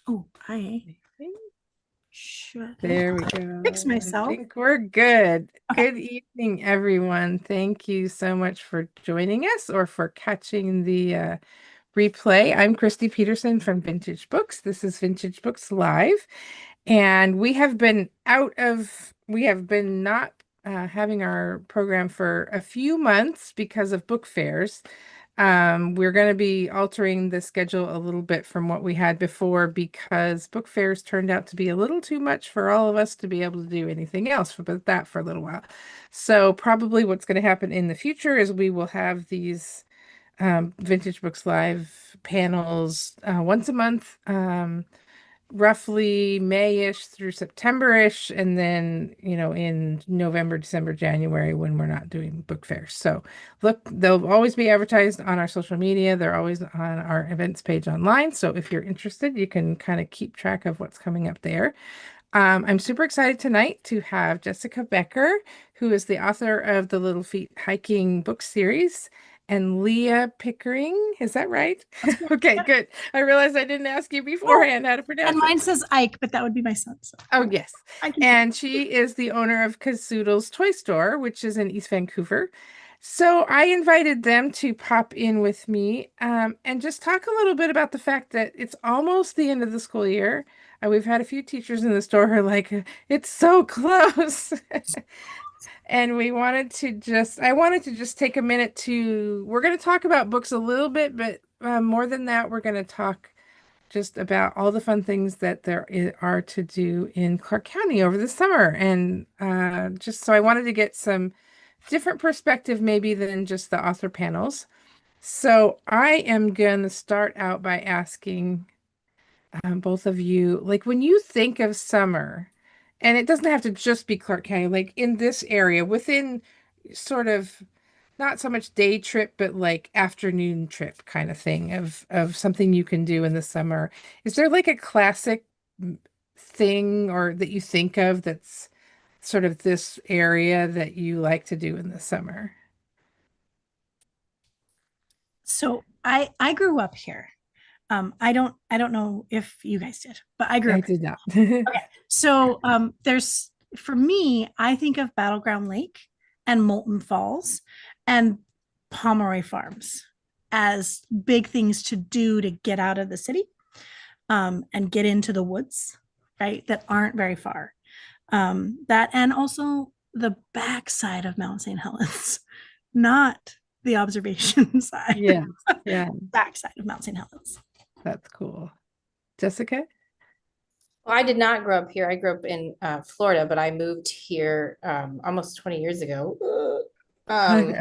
Oh, I should There we fix go. I myself. think we're good. Okay. Good evening, everyone. Thank you so much for joining us or for catching the replay. I'm Christy Peterson from Vintage Books. This is Vintage Books Live, and we have been not having our program for a few months because of book fairs. We're going to be altering the schedule a little bit from what we had before because book fairs turned out to be a little too much for all of us to be able to do anything else but that for a little while. So probably what's going to happen in the future is we will have these Vintage Books Live panels once a month. Roughly May-ish through September-ish, and then, in November, December, January when we're not doing book fairs. So look, they'll always be advertised on our social media. They're always on our events page online. So if you're interested, you can kind of keep track of what's coming up there. I'm super excited tonight to have Jessica Becker, who is the author of the Little Feet Hiking book series, and Leah Pickering. Is that right? That's good. Okay, Yep. good. I realized I didn't ask you Oh, beforehand how to and pronounce it. mine says Ike, but that would be my son. So Oh, yes. I can keep. And she is the owner of Kazoodle's Toy Store, which is in East Vancouver. So I invited them to pop in with me and just talk a little bit about the fact that it's almost the end of the school year. We've had a few teachers in the store who are like, it's so close. And I wanted to just take a minute we're going to talk about books a little bit, but more than that, we're going to talk just about all the fun things that are to do in Clark County over the summer. And just so I wanted to get some different perspective, maybe than just the author panels. So I am going to start out by asking both of you, like when you think of summer, and it doesn't have to just be Clark County, like in this area, within sort of not so much day trip, but like afternoon trip kind of thing of something you can do in the summer. Is there like a classic thing or that you think of that's sort of this area that you like to do in the summer? So I grew up here. I don't know if you guys did, but I grew I up here. did not. Okay. So there's for me, I think of Battleground Lake and Molten Falls and Pomeroy Farms as big things to do to get out of the city and get into the woods, right? That aren't very far. That and also the backside of Mount St. Helens, not the observation side, Yeah, yeah, backside of Mount St. Helens. that's cool. Jessica? Well, I did not grow up here. I grew up in Florida, but I moved here almost 20 years ago.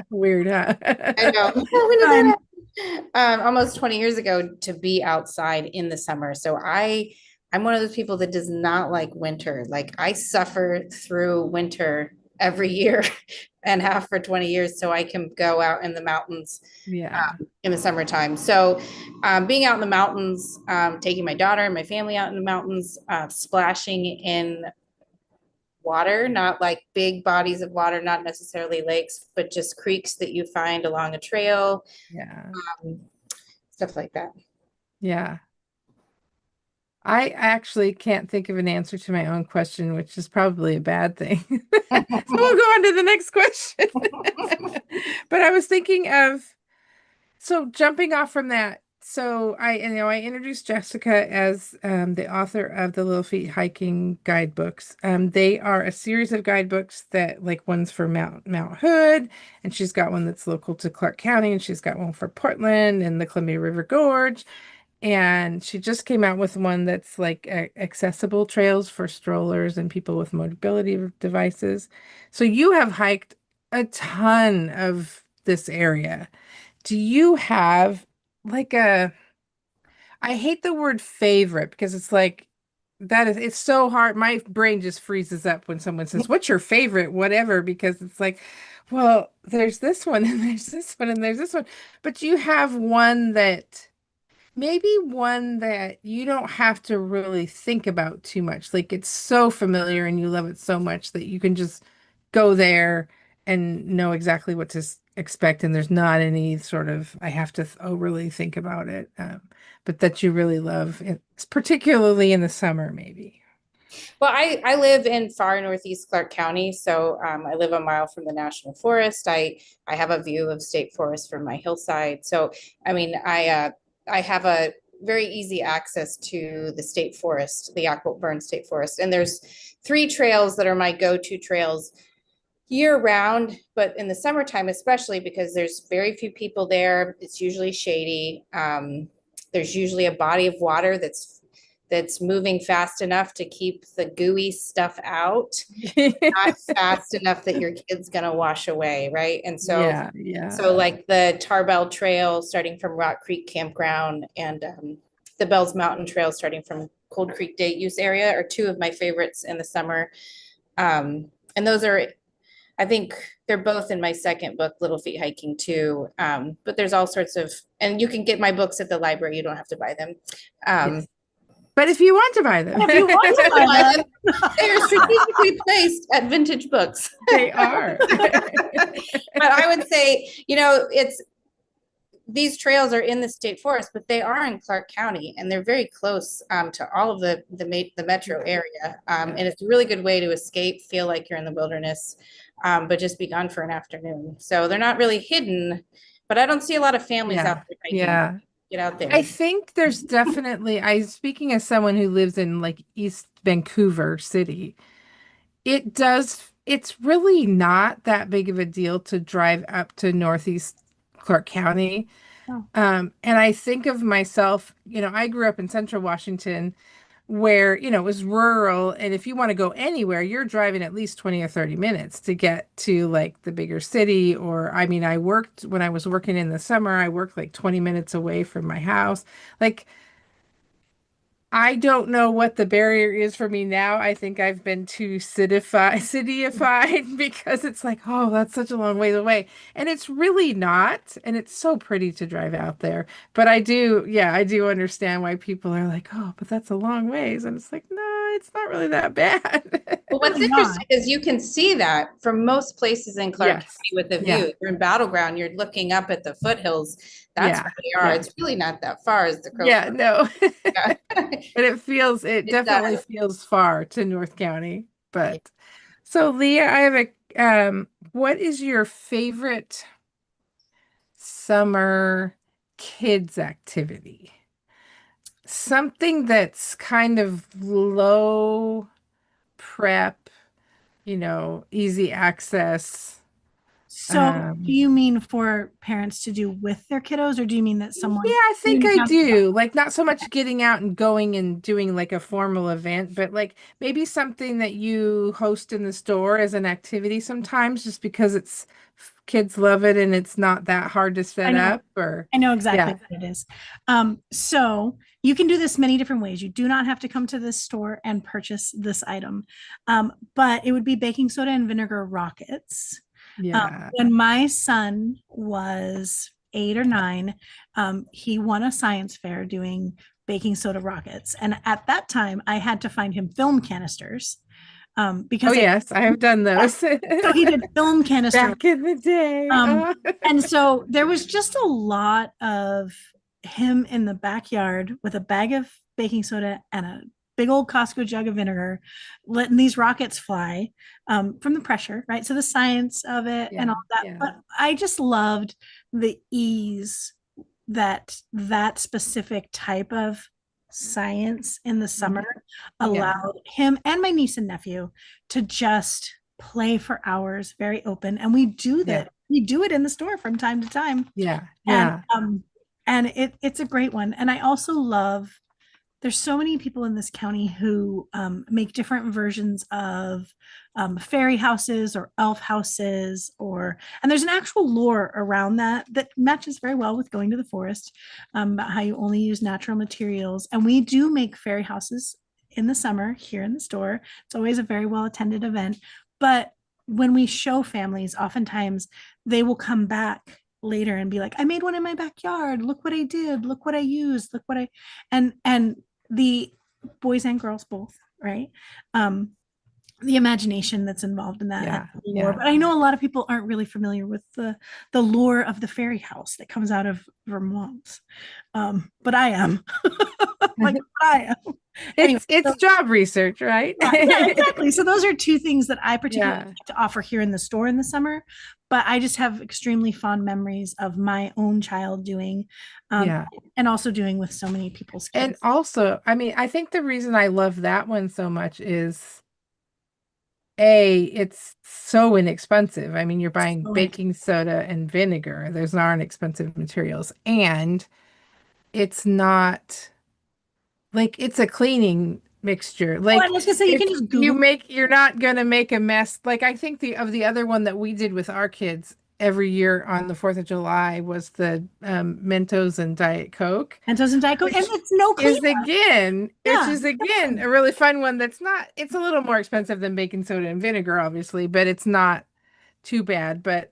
Weird, huh? I know. When did that Fun. happen? Almost 20 years ago to be outside in the summer. So I'm one of those people that does not like winter. Like I suffer through winter every year and have for 20 years so I can go out in the mountains Yeah. in the summertime. So, being out in the mountains, taking my daughter and my family out in the mountains, splashing in water, not like big bodies of water, not necessarily lakes, but just creeks that you find along a trail, Yeah. um, stuff like that. Yeah. I actually can't think of an answer to my own question, which is probably a bad thing. So we'll go on to the next question. But I was thinking of, so jumping off from that, so I introduced Jessica as the author of the Little Feet Hiking guidebooks. They are a series of guidebooks that, like, one's for Mount Hood, and she's got one that's local to Clark County, and she's got one for Portland and the Columbia River Gorge. And she just came out with one that's like accessible trails for strollers and people with mobility devices. So you have hiked a ton of this area. Do you have like I hate the word favorite because it's like it's so hard. My brain just freezes up when someone says, "What's your favorite?" Whatever, because it's like, well, there's this one and there's this one and there's this one. But do you have one that maybe one that you don't have to really think about too much? Like it's so familiar and you love it so much that you can just go there and know exactly what to expect, and there's not any sort of I have to overly think about it. But that you really love, it's particularly in the summer, maybe. Well, I live in far northeast Clark County, so I live a mile from the National Forest. I have a view of state forest from my hillside. So I mean, I have a very easy access to the state forest, the Yakima Burn State Forest, and there's three trails that are my go-to trails year round, but in the summertime especially because there's very few people there. It's usually shady. There's usually a body of water that's moving fast enough to keep the gooey stuff out, not fast enough that your kid's gonna wash away, right? And so, Yeah, yeah, so like the Tarbell Trail starting from Rock Creek Campground and the Bells Mountain Trail starting from Cold Creek Date Use Area are two of my favorites in the summer. And those are, I think they're both in my second book, Little Feet Hiking too. But there's all sorts of, and you can get my books at the library. You don't have to buy them. yes. But if you want to buy them, If you want to buy them, they are strategically placed at Vintage Books. they are. But I would say, it's these trails are in the state forest, but they are in Clark County, and they're very close to all of the metro area. And it's a really good way to escape, feel like you're in the wilderness, but just be gone for an afternoon. So they're not really hidden, but I don't see a lot of families out Yeah, there hiking. yeah. Get out there. I think there's definitely, speaking as someone who lives in like East Vancouver City, it's really not that big of a deal to drive up to Northeast Clark County. Oh. And I think of myself, I grew up in Central Washington where, it was rural. And if you want to go anywhere, you're driving at least 20 or 30 minutes to get to like the bigger city. Or, I mean, when I was working in the summer, I worked like 20 minutes away from my house. Like, I don't know what the barrier is for me now. I think I've been too cityified because it's like, oh, that's such a long ways away. And it's really not. And it's so pretty to drive out there. But I do understand why people are like, oh, but that's a long ways. And it's like, no, it's not really that bad. Well, what's interesting is you can see that from most places in Clark Yes. County with a Yeah. view. You're in Battleground, you're looking up at the foothills. That's Yeah. where they are. Yeah. It's really not that far as the crow Yeah, flies. no. Yeah. But it definitely does. feels far to North County. But so Leah, I have what is your favorite summer kids activity? Something that's kind of low prep, easy access. so do you mean for parents to do with their kiddos, or do you mean that Yeah, someone I think I has- do. Like not so much getting out and going and doing like a formal event, but like maybe something that you host in the store as an activity sometimes just because kids love it and it's not that hard to set up or I know exactly yeah. what it is. So you can do this many different ways. You do not have to come to this store and purchase this item. But it would be baking soda and vinegar rockets. Yeah. When my son was 8 or 9, he won a science fair doing baking soda rockets. And at that time, I had to find him film canisters because Yes, I have done those. so he did film canister Back in the day. and so there was just a lot of him in the backyard with a bag of baking soda and a big old Costco jug of vinegar, letting these rockets fly from the pressure, right? So the science of it and all that. Yeah. But I just loved the ease that specific type of science in the summer allowed him and my niece and nephew to just play for hours, very open. And we do that. We do it in the store from time to time. Yeah. And it's a great one. And I also love there's so many people in this county who make different versions of fairy houses or elf houses, and there's an actual lore around that matches very well with going to the forest, about how you only use natural materials. And we do make fairy houses in the summer here in the store. It's always a very well attended event. But when we show families, oftentimes they will come back later and be like, I made one in my backyard. Look what I did. Look what I used. Look what and the boys and girls both, right? the imagination that's involved in that and Yeah, the lore. yeah, But I know a lot of people aren't really familiar with the lore of the fairy house that comes out of Vermont. But I am. Like I am. Anyway, it's so job research, right? yeah, yeah, exactly. So those are two things that I particularly Yeah, like to offer here in the store in the summer. But I just have extremely fond memories of my own child doing, um, yeah. and also doing with so many people's And kids. also, I mean, I think the reason I love that one so much is A, it's so inexpensive. I mean, you're buying So baking soda and vinegar. Those aren't expensive materials. And it's not like it's a cleaning mixture. oh, I Like was gonna say you can just Google. you're not gonna make a mess. Like I think the other one that we did with our kids every year on the 4th of July was the Mentos and Diet Coke, Mentos and Diet Coke, and which it's no is cleanup. again, which Yeah, is again a really fun one that's not, it's a little more expensive than baking soda and vinegar, obviously, but it's not too bad. But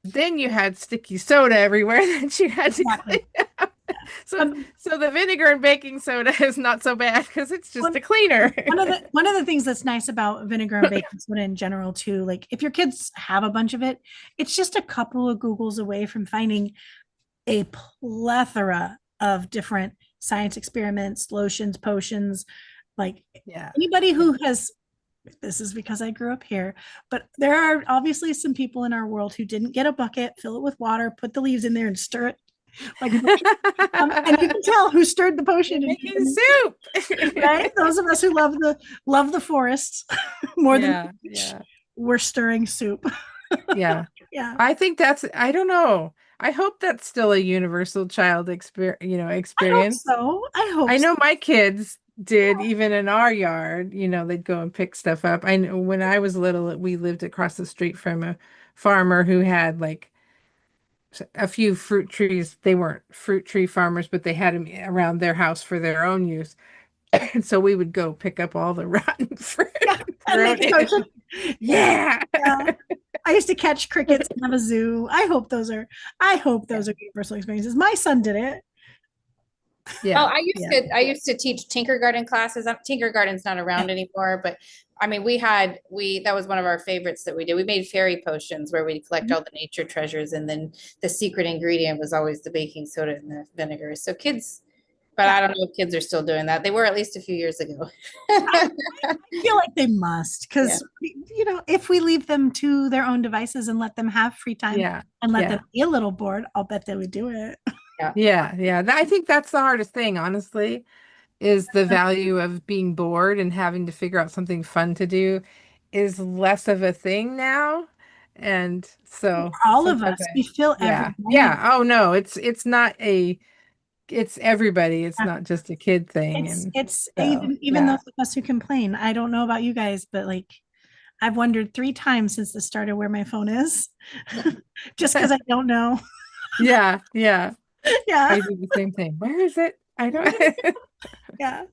then you had sticky soda everywhere that you had to exactly. clean up. So Um, so the vinegar and baking soda is not so bad because it's just one, a cleaner. one of the things that's nice about vinegar and baking soda in general too, like if your kids have a bunch of it, it's just a couple of Googles away from finding a plethora of different science experiments, lotions, potions. Like Yeah. anybody Yeah. who has, this is because I grew up here, but there are obviously some people in our world who didn't get a bucket, fill it with water, put the leaves in there, and stir it like a potion. And you can tell who stirred the potion You're and making soup. right. Those of us who love the forests more than Yeah, yeah, we're stirring soup. yeah. Yeah, I think that's, I don't know. I hope that's still a universal child I hope experience. so. I hope I so. know my kids did, even in our yard, they'd go and pick stuff up. I know when I was little, we lived across the street from a farmer who had like a few fruit trees. They weren't fruit tree farmers, but they had them around their house for their own use. And so we would go pick up all the rotten fruit Yeah, and and throw make it a in. potion. Yeah, Yeah. yeah. I used to catch crickets and have a zoo. I hope those are universal experiences. My son did it. Oh, Yeah. Yeah. I used to teach Tinkergarten classes. Tinkergarten's not Yeah. around anymore, but I mean, that was one of our favorites that we did. We made fairy potions where we'd collect all the nature treasures, and then the secret ingredient was always the baking soda and the vinegar. So kids, but Yeah. I don't know if kids are still doing that. They were at least a few years ago. I feel like they must, Yeah. because if we leave them to their own devices and let them have free time Yeah. and let them Yeah. be a little bored, I'll bet they would do it. Yeah. Yeah. Yeah. I think that's the hardest thing, honestly, is the value of being bored and having to figure out something fun to do is less of a thing now. And so All of sometimes us, we fill every yeah. moment. Yeah. Oh no, it's everybody. It's Yeah. not just a kid thing. It's And it's so, even yeah. those of us who complain. I don't know about you guys, but like I've wondered 3 times since the start of where my phone is, just because I don't know. Yeah. Yeah. Yeah, I do the same thing. Where is it? I don't. yeah.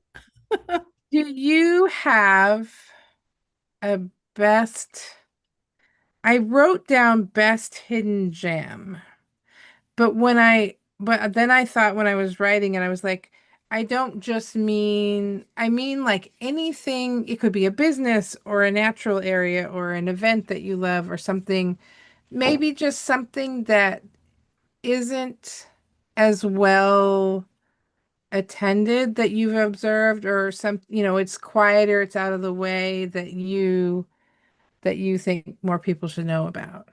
Do you have a best? I wrote down best hidden gem, but then I thought when I was writing and I was like, I don't just mean, I mean like anything, it could be a business or a natural area or an event that you love or something, maybe just something that isn't as well attended that you've observed or it's quieter, it's out of the way that you think more people should know about.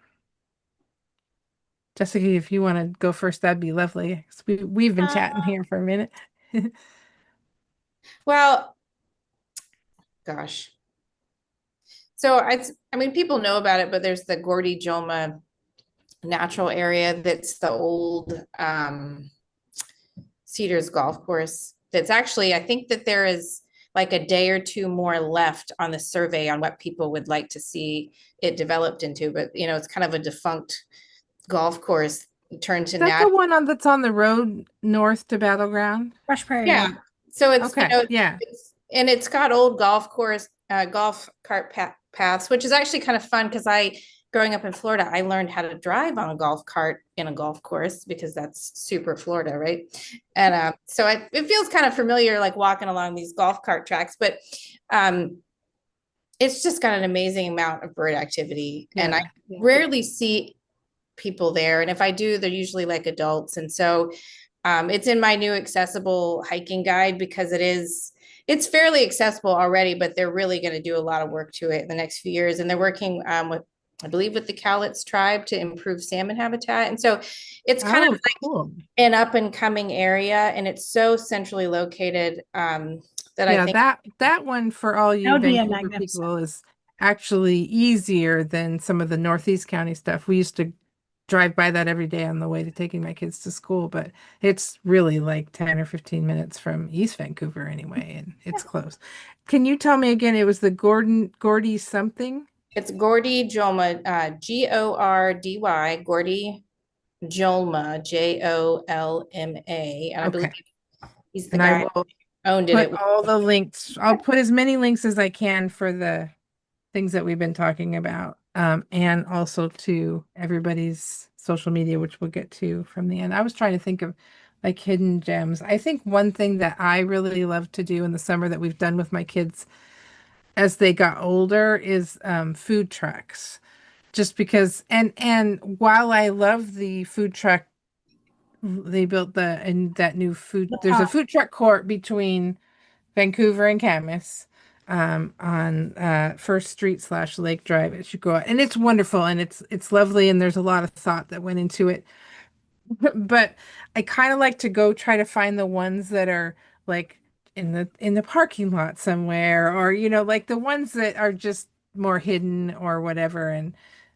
Jessica, if you want to go first, that'd be lovely. 'Cause we've been chatting here for a minute. Well, gosh. So I mean, people know about it, but there's the Gordy Joma natural area that's the old Cedars golf course. That's actually, I think that there is like a day or two more left on the survey on what people would like to see it developed into. But it's kind of a defunct golf course turned to Is that the nat. one that's on the road north to Battleground? Fresh Prairie, Yeah. yeah. So it's, Okay, yeah. and it's got old golf course, golf cart paths, which is actually kind of fun because growing up in Florida, I learned how to drive on a golf cart in a golf course because that's super Florida, right? And so it feels kind of familiar, like walking along these golf cart tracks. But it's just got an amazing amount of bird activity, and I Yeah. rarely see people there. And if I do, they're usually like adults. And so it's in my new accessible hiking guide because it's fairly accessible already, but they're really going to do a lot of work to it in the next few years. And they're working with, I believe, with the Cowlitz tribe to improve salmon habitat. And so it's kind of Oh, like cool. an up and coming area, and it's so centrally located that I Yeah, think that one for all That you would be a Vancouver magnificent. people is actually easier than some of the Northeast County stuff. We used to drive by that every day on the way to taking my kids to school, but it's really like 10 or 15 minutes from East Vancouver anyway, and Yeah. it's close. Can you tell me again, it was the Gordy something? it's Gordy Jolma, Gordy, Gordy Jolma, Jolma. And I believe Okay. he's the And I guy will who owned it. put all the links. I'll put as many links as I can for the things that we've been talking about, and also to everybody's social media, which we'll get to from the end. I was trying to think of like hidden gems. I think one thing that I really love to do in the summer that we've done with my kids as they got older is food trucks. Just because, and while I love the food truck, they built that new food. The There's a pop. food truck court between Vancouver and Camas, on First Street / Lake Drive. It should go out, and it's wonderful, and it's lovely, and there's a lot of thought that went into it. But I kind of like to go try to find the ones that are like in the parking lot somewhere, or like the ones that are just more hidden or whatever. And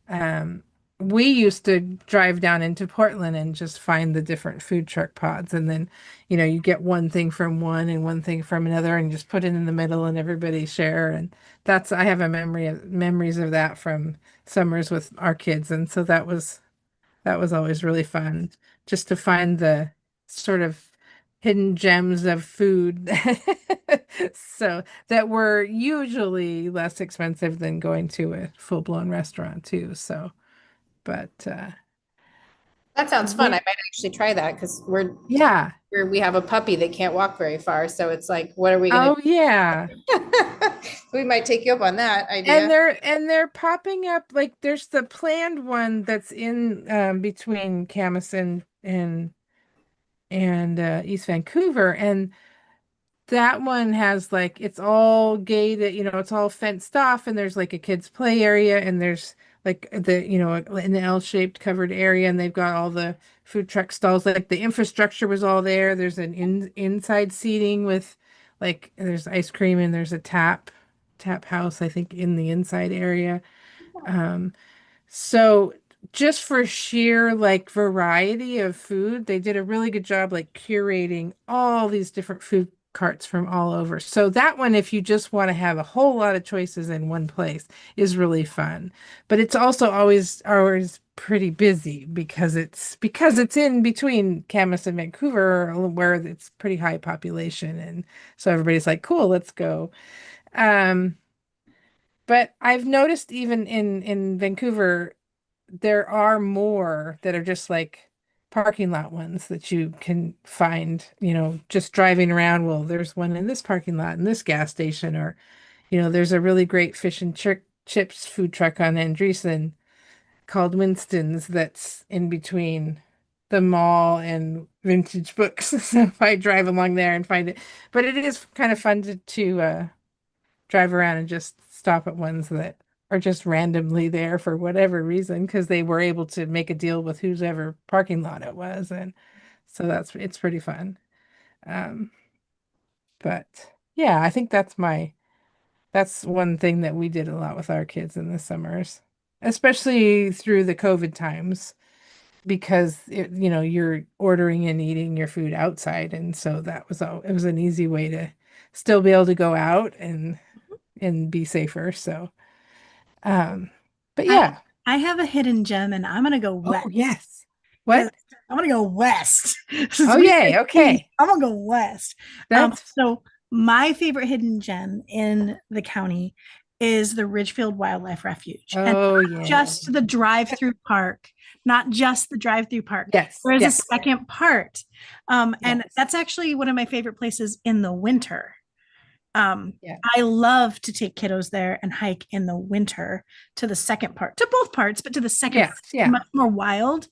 um, we used to drive down into Portland and just find the different food truck pods, and then you get one thing from one and one thing from another, and just put it in the middle, and everybody share. And I have a memories of that from summers with our kids, and so that was always really fun, just to find the sort of hidden gems of food so that were usually less expensive than going to a full-blown restaurant too. So, but That sounds fun. I we might actually try that because yeah. we have a puppy that can't walk very far. So it's like, what are we gonna Oh yeah. do? We might take you up on that And idea. they're popping up, like there's the planned one that's in between Camas and East Vancouver, and that one has like it's all gated, it's all fenced off, and there's like a kids play area, and there's like an L-shaped covered area, and they've got all the food truck stalls. Like the infrastructure was all there. There's an inside seating with like there's ice cream, and there's a tap house, I think, in the inside area. Um, so just for sheer like variety of food, they did a really good job like curating all these different food carts from all over. So that one, if you just want to have a whole lot of choices in one place, is really fun. But it's also always pretty busy because it's in between Camas and Vancouver, where it's pretty high population, and so everybody's like, cool, let's go. Um, but I've noticed even in Vancouver, there are more that are just like parking lot ones that you can find, just driving around. Well, there's one in this parking lot in this gas station, or, there's a really great fish and chips food truck on Andreessen called Winston's that's in between the mall and Vintage Books. So if I drive along there and find it, but it is kind of fun to drive around and just stop at ones that are just randomly there for whatever reason because they were able to make a deal with whoever parking lot it was. And so it's pretty fun. Um, but yeah, I think that's one thing that we did a lot with our kids in the summers, especially through the COVID times, because you're ordering and eating your food outside. And so it was an easy way to still be able to go out and be safer. So, um, but I yeah. I have a hidden gem, and I'm gonna go Oh, west yes. because What? I'm gonna go west. Since Oh, we yay. say east, Okay. I'm gonna go west. That's, So my favorite hidden gem in the county is the Ridgefield Wildlife Refuge, and oh, not yeah. just the drive-through park, not just the drive-through park. Yes. There is a Yes. second part, and Yes. that's actually one of my favorite places in the winter. Yeah. I love to take kiddos there and hike in the winter to the second part, to both parts, but to the second Yes. part, Yeah. much more wild.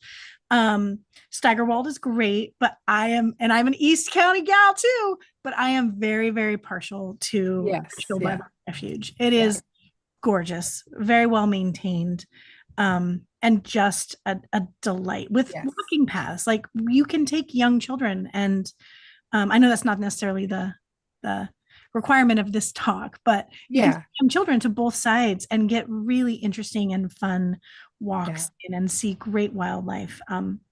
Um, Steigerwald is great, but and I'm an East County gal too, but I am very, very partial to Yes. Asheville Yeah. Bible Refuge. It Yeah. is gorgeous, very well maintained, and just a delight with Yes. walking paths. Like you can take young children, and I know that's not necessarily the requirement of this talk, but you can take Yeah. young children to both sides and get really interesting and fun Yeah. walks in and see great wildlife.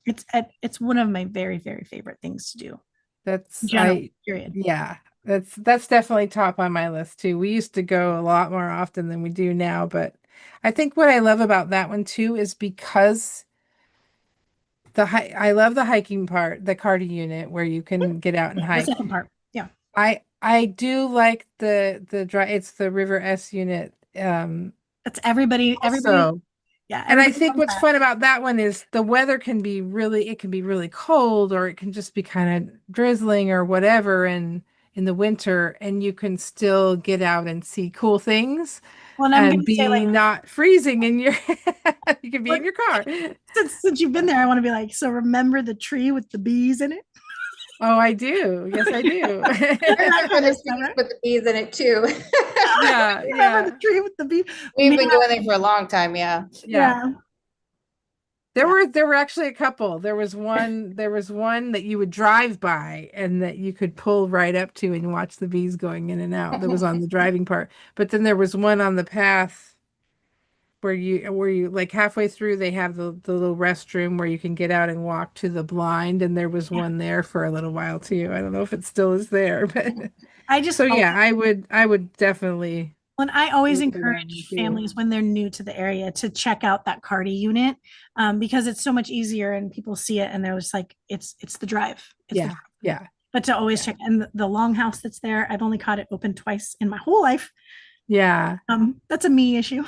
It's one of my very, very favorite things to do. In That's general, period. yeah. That's definitely top on my list too. We used to go a lot more often than we do now, but I think what I love about that one too is because I love the hiking part, the Cardi unit where you can get out and Yeah, the hike. second part. Yeah. I do like the dry it's the River S unit That's everybody, also. yeah, And I everybody think loves what's that. fun about that one is the weather it can be really cold or it can just be kind of drizzling or whatever in the winter and you can still get out and see cool things Well, and I'm and gonna say be like, not freezing in your you can be what in your car. since you've been there, I want to be like, so remember the tree with the bees in it? Oh, I do. Yes, I do. You're not For going the this time, trees right? with the bees in it too. Yeah, Remember the yeah. tree with the bee? We've Man, been going there for a long time, yeah. Yeah. yeah. Yeah. There were actually a couple. There was one that you would drive by and that you could pull right up to and watch the bees going in and out. That was on the driving part. But then there was one on the path where you like halfway through they have the little restroom where you can get out and walk to the blind and there was Yeah. one there for a little while too. I don't know if it still is there, but I just so yeah, I would definitely When I always look for that one encourage too. families when they're new to the area to check out that Cardi unit, because it's so much easier and people see it and they're just like, it's the drive. It's the Yeah, drive. yeah, But to always yeah. check, and the longhouse that's there, I've only caught it open twice in my whole life. Yeah. That's a me issue.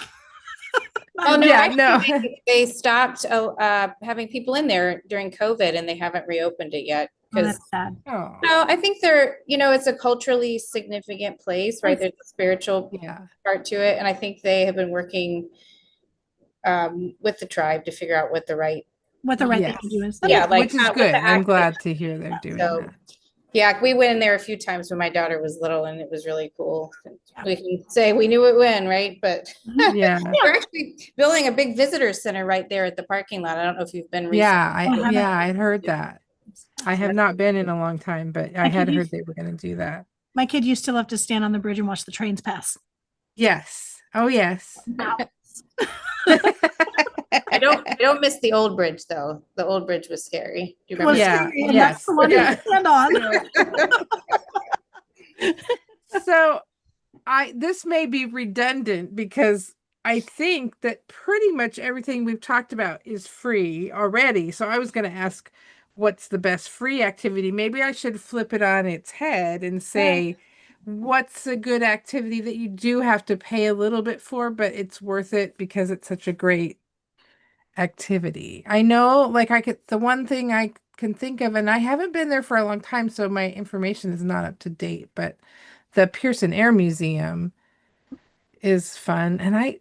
Oh no, Yeah, actually no. they stopped having people in there during COVID and they haven't reopened it yet Oh, because that's sad. Oh, no, I think it's a culturally significant place, right? There's a spiritual yeah. part to it, and I think they have been working with the tribe to figure out what the right, What the right thing to do Yes. is. That yeah, makes like Which is what the good. I'm access. glad to hear they're doing So that. yeah, we went in there a few times when my daughter was little, and it was really cool. yeah. We can say we knew it when, right? But Mhm. Yeah. they're actually building a big visitor center right there at the parking lot. I don't know if you've been recently. Oh, haven't. I'd heard that. I have not been in a long time, but I My kid had heard used they were going to do that. my kid used to love to stand on the bridge and watch the trains pass. Yes. Oh, yes. I don't miss the old bridge though. The old bridge was scary. Do you It was remember? Yeah. scary, and that's Yes. the one you Yeah. stand on. So this may be redundant because I think that pretty much everything we've talked about is free already. So I was going to ask what's the best free activity? Maybe I should flip it on its head and Yeah. say, what's a good activity that you do have to pay a little bit for, but it's worth it because it's such a great activity? I know, like, the one thing I can think of, and I haven't been there for a long time, so my information is not up to date, but the Pearson Air Museum is fun. And I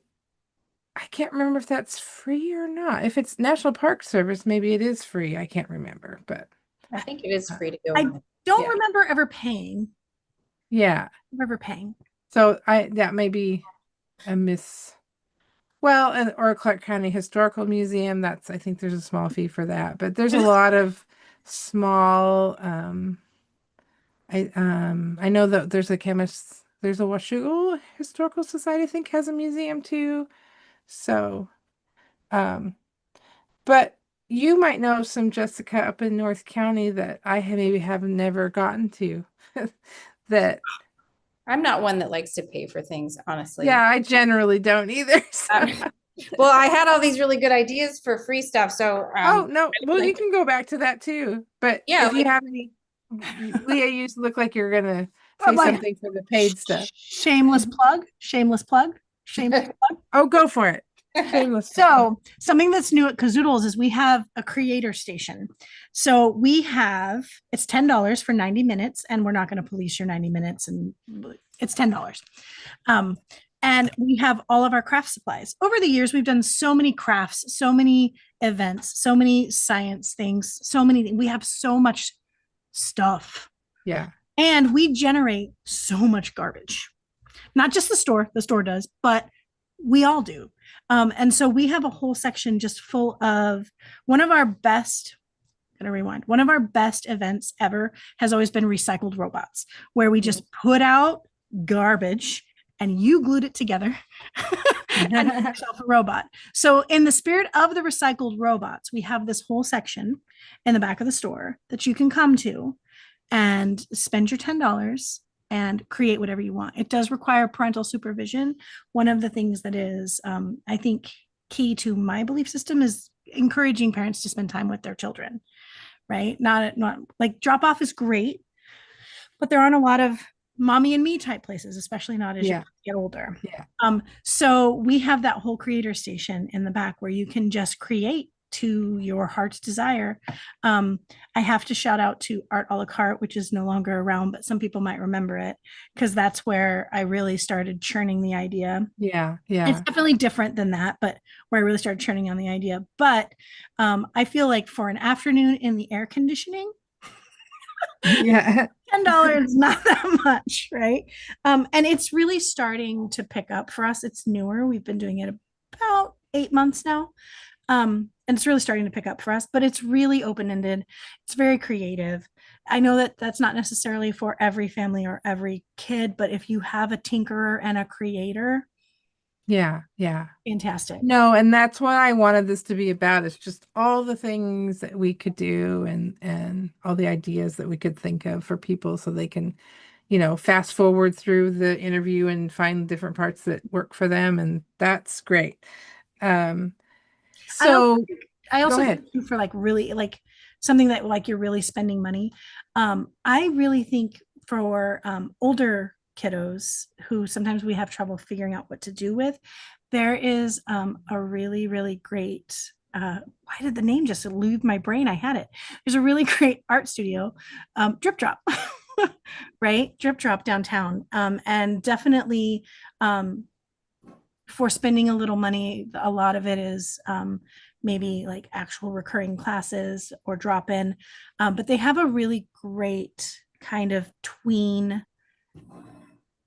can't remember if that's free or not. If it's National Park Service, maybe it is free. I can't remember, but I think it is uh, free to go I in. don't yeah. remember ever paying. Yeah. Ever paying. So that may be a miss. Well, or Clark County Historical Museum, I think there's a small fee for that, but there's a lot of small I know that there's a Washougal Historical Society, I think, has a museum too. So um but you might know some, Jessica, up in North County that maybe have never gotten to. That, I'm not one that likes to pay for things, honestly. yeah, I generally don't either. So. Um, well, I had all these really good ideas for free stuff. So, Oh, no. Well, you like, can go back to that too. But yeah, if you like, have any, Leah, you look like you're gonna I'm say like, something for the paid stuff. shameless plug, shameless plug, shameless plug. Oh, go for it. Shameless plug. So something that's new at Kazoodles is we have a creator station. So we have it's $10 for 90 minutes, and we're not going to police your 90 minutes, and it's $10. Um, and we have all of our craft supplies. Over the years, we've done so many crafts, so many events, so many science things, so many. We have so much stuff, Yeah. and we generate so much garbage. Not just the store does, but we all do. And so we have a whole section just full of one of our best, gonna rewind, one of our best events ever has always been recycled robots, where we just put out garbage and you glued it together and made yourself a robot. So, in the spirit of the recycled robots, we have this whole section in the back of the store that you can come to and spend your $10 and create whatever you want. It does require parental supervision. One of the things that is, I think, key to my belief system is encouraging parents to spend time with their children, right? Not like drop off is great, but there aren't a lot of mommy and me type places, especially not as you Yeah. get older. Yeah. So we have that whole creator station in the back where you can just create to your heart's desire. I have to shout out to Art a la carte, which is no longer around, but some people might remember it because that's where I really started churning the idea. Yeah. It's Yeah. definitely different than that, but where I really started churning on the idea. But I feel like for an afternoon in the air conditioning, Yeah. $10 is not that much, right? And it's really starting to pick up for us. It's newer. We've been doing it about 8 months now. And it's really starting to pick up for us, but it's really open-ended. It's very creative. I know that that's not necessarily for every family or every kid, but if you have a tinkerer and a creator, Yeah. Yeah. fantastic. No, and that's what I wanted this to be about. It's just all the things that we could do and all the ideas that we could think of for people so they can, fast forward through the interview and find different parts that work for them. And that's great. Um, I also so I go also ahead. think for like really like something that like you're really spending money. I really think for older kiddos who sometimes we have trouble figuring out what to do with, there is a really, really great why did the name just elude my brain? I had it. There's a really great art studio, Drip Drop, right? Drip Drop downtown. And definitely for spending a little money, a lot of it is maybe like actual recurring classes or drop in. But they have a really great kind of tween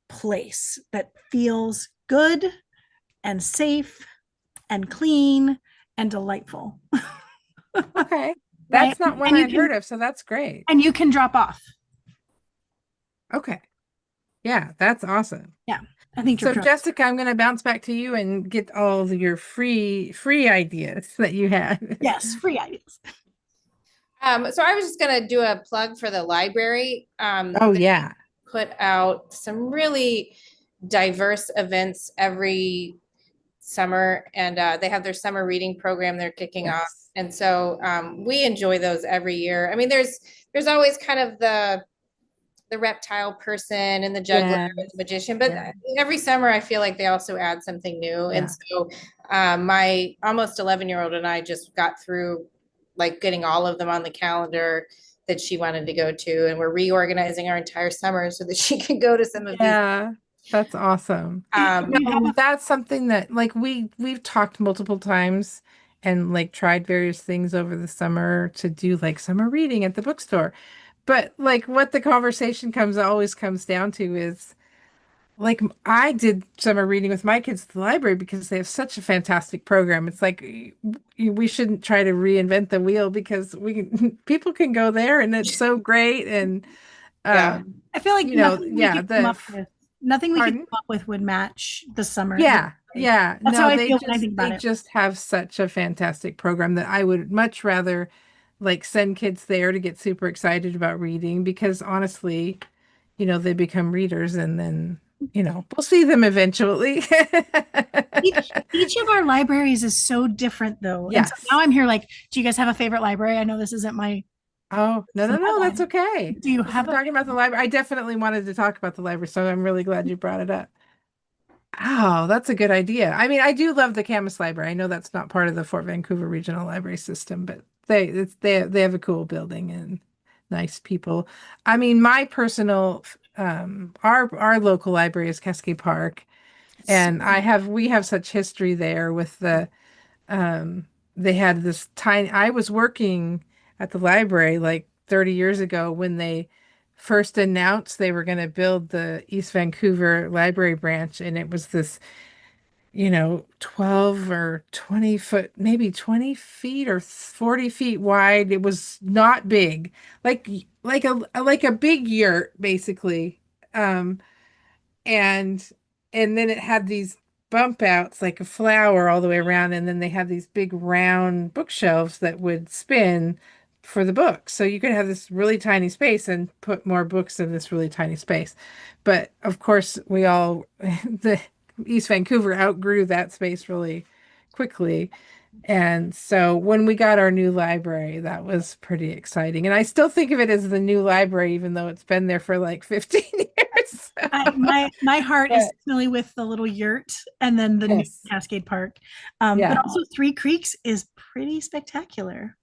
place that feels good and safe and clean and delightful. Okay. Right. That's not one And you I'd can heard of, so that's great. drop off. Okay. Yeah, that's awesome. Yeah. I think So drip drop. Jessica, I'm going to bounce back to you and get all of your free ideas that you had. Yes, free ideas. So I was just gonna do a plug for the library. Oh They yeah. put out some really diverse events every summer, and they have their summer reading program they're kicking off. Yes. And so we enjoy those every year. I mean, there's always kind of the reptile person and the juggler Yeah. and the magician, but Yeah. every summer I feel like they also add something new. And Yeah. so my almost 11-year-old and I just got through like getting all of them on the calendar that she wanted to go to, and we're reorganizing our entire summer so that she can go to some of these. Yeah. That's awesome. You have No, that's something that like we've talked multiple times and like tried various things over the summer to do like summer reading at the bookstore. But like what the conversation always comes down to is like I did summer reading with my kids at the library because they have such a fantastic program. It's like we shouldn't try to reinvent the wheel because people can go there and it's so great and Yeah. I feel like yeah, nothing we could pardon? come up with would match the summer. Yeah, yeah. That's how No, I feel when I think they about it. just have such a fantastic program that I would much rather like send kids there to get super excited about reading because honestly, they become readers and then, we'll see them eventually. Each of our libraries is so different though. And so Yes. now I'm here like, do you guys have a favorite library? I know this isn't my Oh, no, no, no, that's okay. Do you We're have a talking about the library. I definitely wanted to talk about the library, so I'm really glad you brought it up. Oh, that's a good idea. I mean, I do love the Camas Library. I know that's not part of the Fort Vancouver Regional Library System, but they have a cool building and nice people. I mean, my personal our local library is Cascade Park, It's and we have such history there with the um they had this tiny I was working at the library like 30 years ago when they first announced they were going to build the East Vancouver library branch, and it was this 12 or 20 foot, maybe 20 feet or 40 feet wide. It was not big, like like a big yurt basically. Um and then it had these bump outs like a flower all the way around, and then they had these big round bookshelves that would spin for the books, so you could have this really tiny space and put more books in this really tiny space. But of course we all the East Vancouver outgrew that space really quickly, and so when we got our new library, that was pretty exciting. And I still think of it as the new library, even though it's been there for like 15 years. my heart is But definitely with the little yurt and then the new yes, Cascade Park. But yeah, also Three Creeks is pretty spectacular.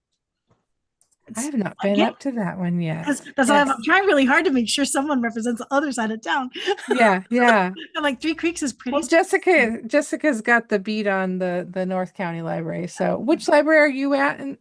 I It's have not been again up to that one yet. because that's why I'm Yes, trying really hard to make sure someone represents the other side of town. yeah, yeah. And like Three Creeks is pretty Well, spectacular. Jessica's got the beat on the North County Library. So, which library are you at? And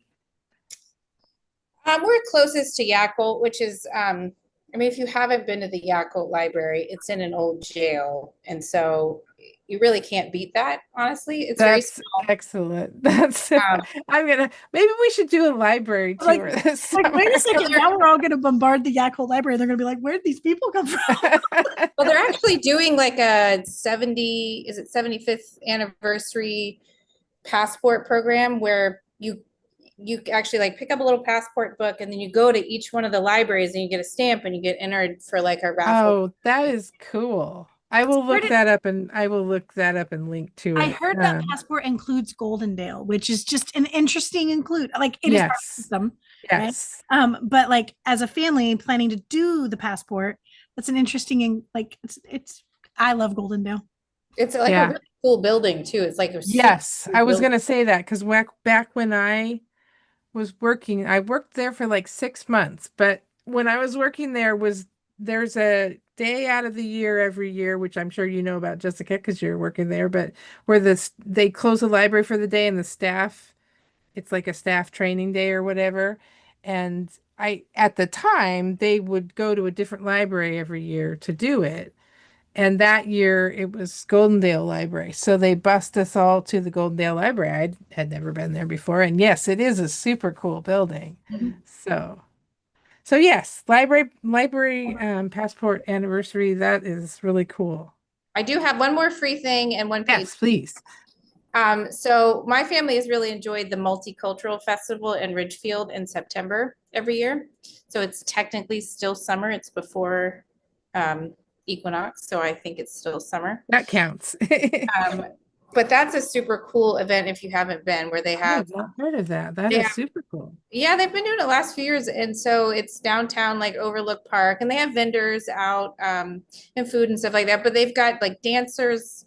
We're closest to Yakult, which is, I mean, if you haven't been to the Yakult Library, it's in an old jail. And so you really can't beat that, honestly. It's very that's small. excellent. That's Um, I'm gonna maybe we should do a library Like, tour this wait a summer. well, second. Now we're all going to bombard the Yakult Library. They're going to be like, where did these people come from? they're actually doing like a 70, is it 75th anniversary passport program where you actually like pick up a little passport book and then you go to each one of the libraries and you get a stamp and you get entered for like a raffle. Oh, that is cool. Where did I will look that up and link to I it. heard that passport includes Goldendale, which is just an interesting include. Like it is part of the Yes. system, right? Yes. But like as a family planning to do the passport, that's an interesting and like it's. I love Goldendale. It's like a Yeah. really cool building too. It's like a super Yes. cool I was building. gonna say that because back when I was working, I worked there for like 6 months, but when I was working there's a day out of the year every year, which I'm sure you know about, Jessica, because you're working there, but where they close the library for the day and the staff, it's like a staff training day or whatever. And at the time, they would go to a different library every year to do it. And that year it was Goldendale Library. So they bussed us all to the Goldendale Library. I had never been there before. And yes, it is a super cool building. So, so yes, library passport anniversary. That is really cool. I do have one more free thing and one paid. Yes, please. So my family has really enjoyed the Multicultural Festival in Ridgefield in September every year. So it's technically still summer. It's before equinox, so I think it's still summer. That counts. Um, but that's a super cool event if you haven't been, where they I have have not heard of that. That they is have super cool. yeah, they've been doing it last few years, and so it's downtown like Overlook Park, and they have vendors out and food and stuff like that. But they've got like dancers,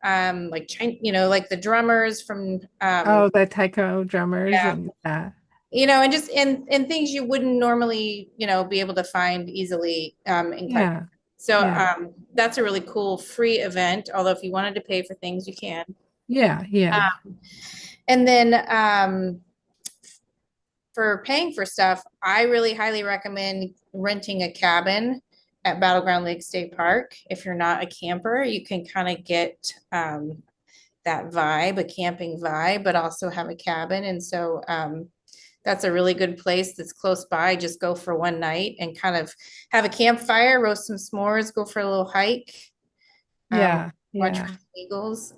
like like the drummers from Oh, the taiko drummers yeah, and and just and things you wouldn't normally be able to find easily in Clark. yeah, So yeah, that's a really cool free event. Although if you wanted to pay for things, you can. yeah, yeah, And then for paying for stuff, I really highly recommend renting a cabin at Battleground Lake State Park. If you're not a camper, you can kind of get that vibe, a camping vibe, but also have a cabin. And so that's a really good place that's close by. Just go for one night and kind of have a campfire, roast some s'mores, go for a little hike, yeah, watch yeah. eagles.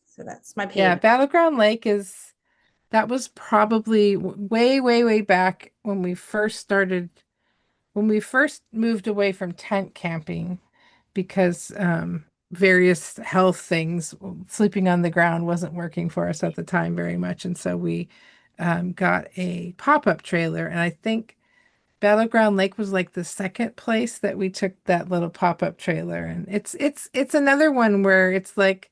So that's my Yeah, paid. Battleground Lake is that was probably way, way, way back when we first moved away from tent camping because various health things, sleeping on the ground wasn't working for us at the time very much. And so we got a pop-up trailer. And I think Battleground Lake was like the second place that we took that little pop-up trailer, and it's another one where it's like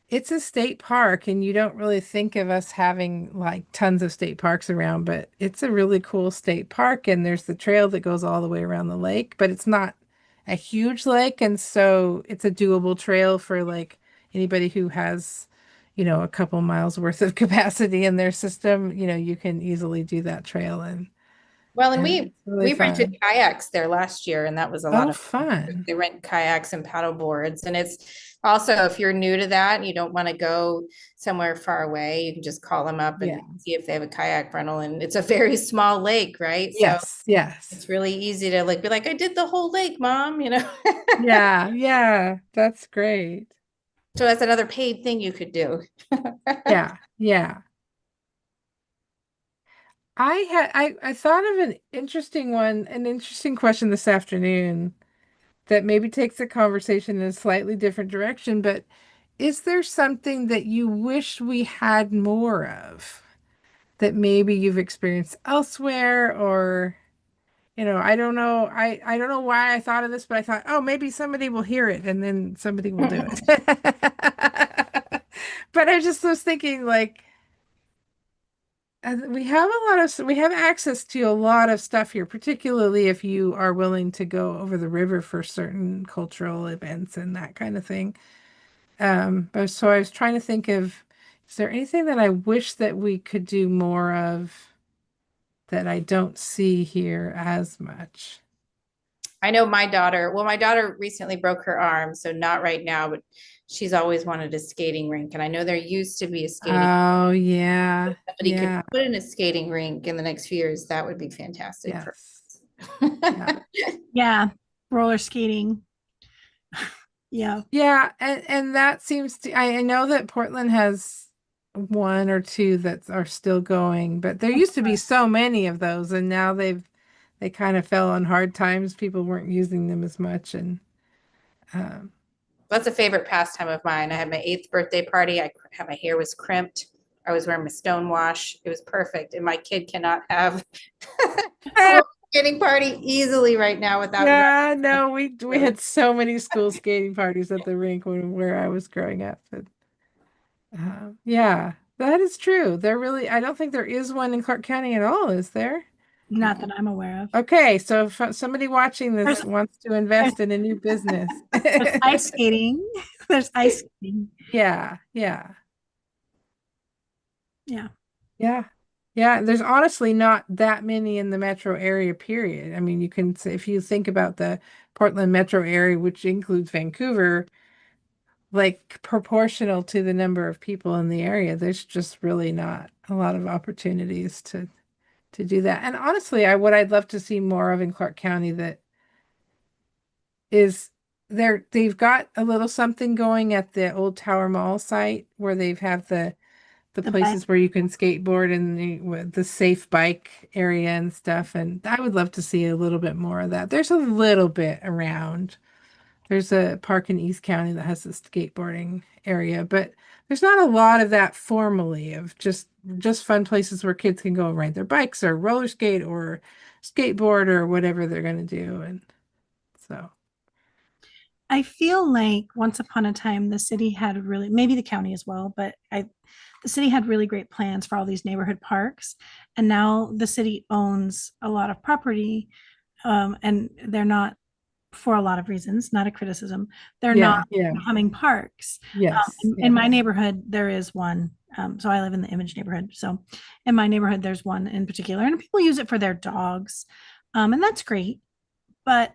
it's a state park, and you don't really think of us having like tons of state parks around, but it's a really cool state park, and there's the trail that goes all the way around the lake, but it's not a huge lake, and so it's a doable trail for like anybody who has, a couple miles worth of capacity in their system. You can easily do that trail, and Well, and and we it's really we rented fun. kayaks there last year, and that was a lot Oh, of fun. fun. They rent kayaks and paddle boards, and it's also if you're new to that and you don't want to go somewhere far away, you can just call them up and Yeah. see if they have a kayak rental. And it's a very small lake, right? So Yes, yes. it's really easy to like be like, I did the whole lake, mom, Yeah, yeah, that's great. So that's another paid thing you could do. Yeah, yeah. I thought of an interesting question this afternoon that maybe takes the conversation in a slightly different direction, but is there something that you wish we had more of that maybe you've experienced elsewhere, or I don't know. I don't know why I thought of this, but I thought, oh, maybe somebody will hear it and then somebody will do it. But I just was thinking like we have access to a lot of stuff here, particularly if you are willing to go over the river for certain cultural events and that kind of thing. But so I was trying to think of, is there anything that I wish that we could do more of that I don't see here as much? I know my daughter recently broke her arm, so not right now, but she's always wanted a skating rink. And I know there used to be a skating, Oh, yeah. if somebody could Yeah. put in a skating rink in the next few years, that would be fantastic for Yes. Yeah. us. Yeah. Roller skating. Yeah. Yeah, and that seems to I know that Portland has one or two that are still going, but there used to be so many of those, and now they kind of fell on hard times. People weren't using them as much, and um, That's a favorite pastime of mine. I had my 8th birthday party. I had my hair was crimped. I was wearing my stonewash. It was perfect. And my kid cannot have school skating party easily right now without yeah, no, we running. had so many school skating parties at the rink where I was growing up, but yeah, that is true. I don't think there is one in Clark County at all, is there? Not that I'm aware of. Okay, so if somebody watching There's this wants to there's, invest in a new business. there's ice skating. There's ice skating. Yeah, yeah, Yeah. yeah. Yeah, there's honestly not that many in the metro area, period. I mean, you can say if you think about the Portland metro area, which includes Vancouver, like proportional to the number of people in the area, there's just really not a lot of opportunities to do that. And honestly, what I'd love to see more of in Clark County that is they've got a little something going at the old Tower Mall site where they've have the The bike. places where you can skateboard and with the safe bike area and stuff. And I would love to see a little bit more of that. There's a little bit around. There's a park in East County that has a skateboarding area, but there's not a lot of that formally of just fun places where kids can go and ride their bikes or roller skate or skateboard or whatever they're going to do. And so, I feel like once upon a time the city had really, maybe the county as well, but the city had really great plans for all these neighborhood parks, and now the city owns a lot of property, and they're not, for a lot of reasons, not a criticism, they're not yeah, yeah, becoming parks. yes, In yeah, my neighborhood, there is one. So I live in the Image neighborhood. So in my neighborhood, there's one in particular, and people use it for their dogs, and that's great. But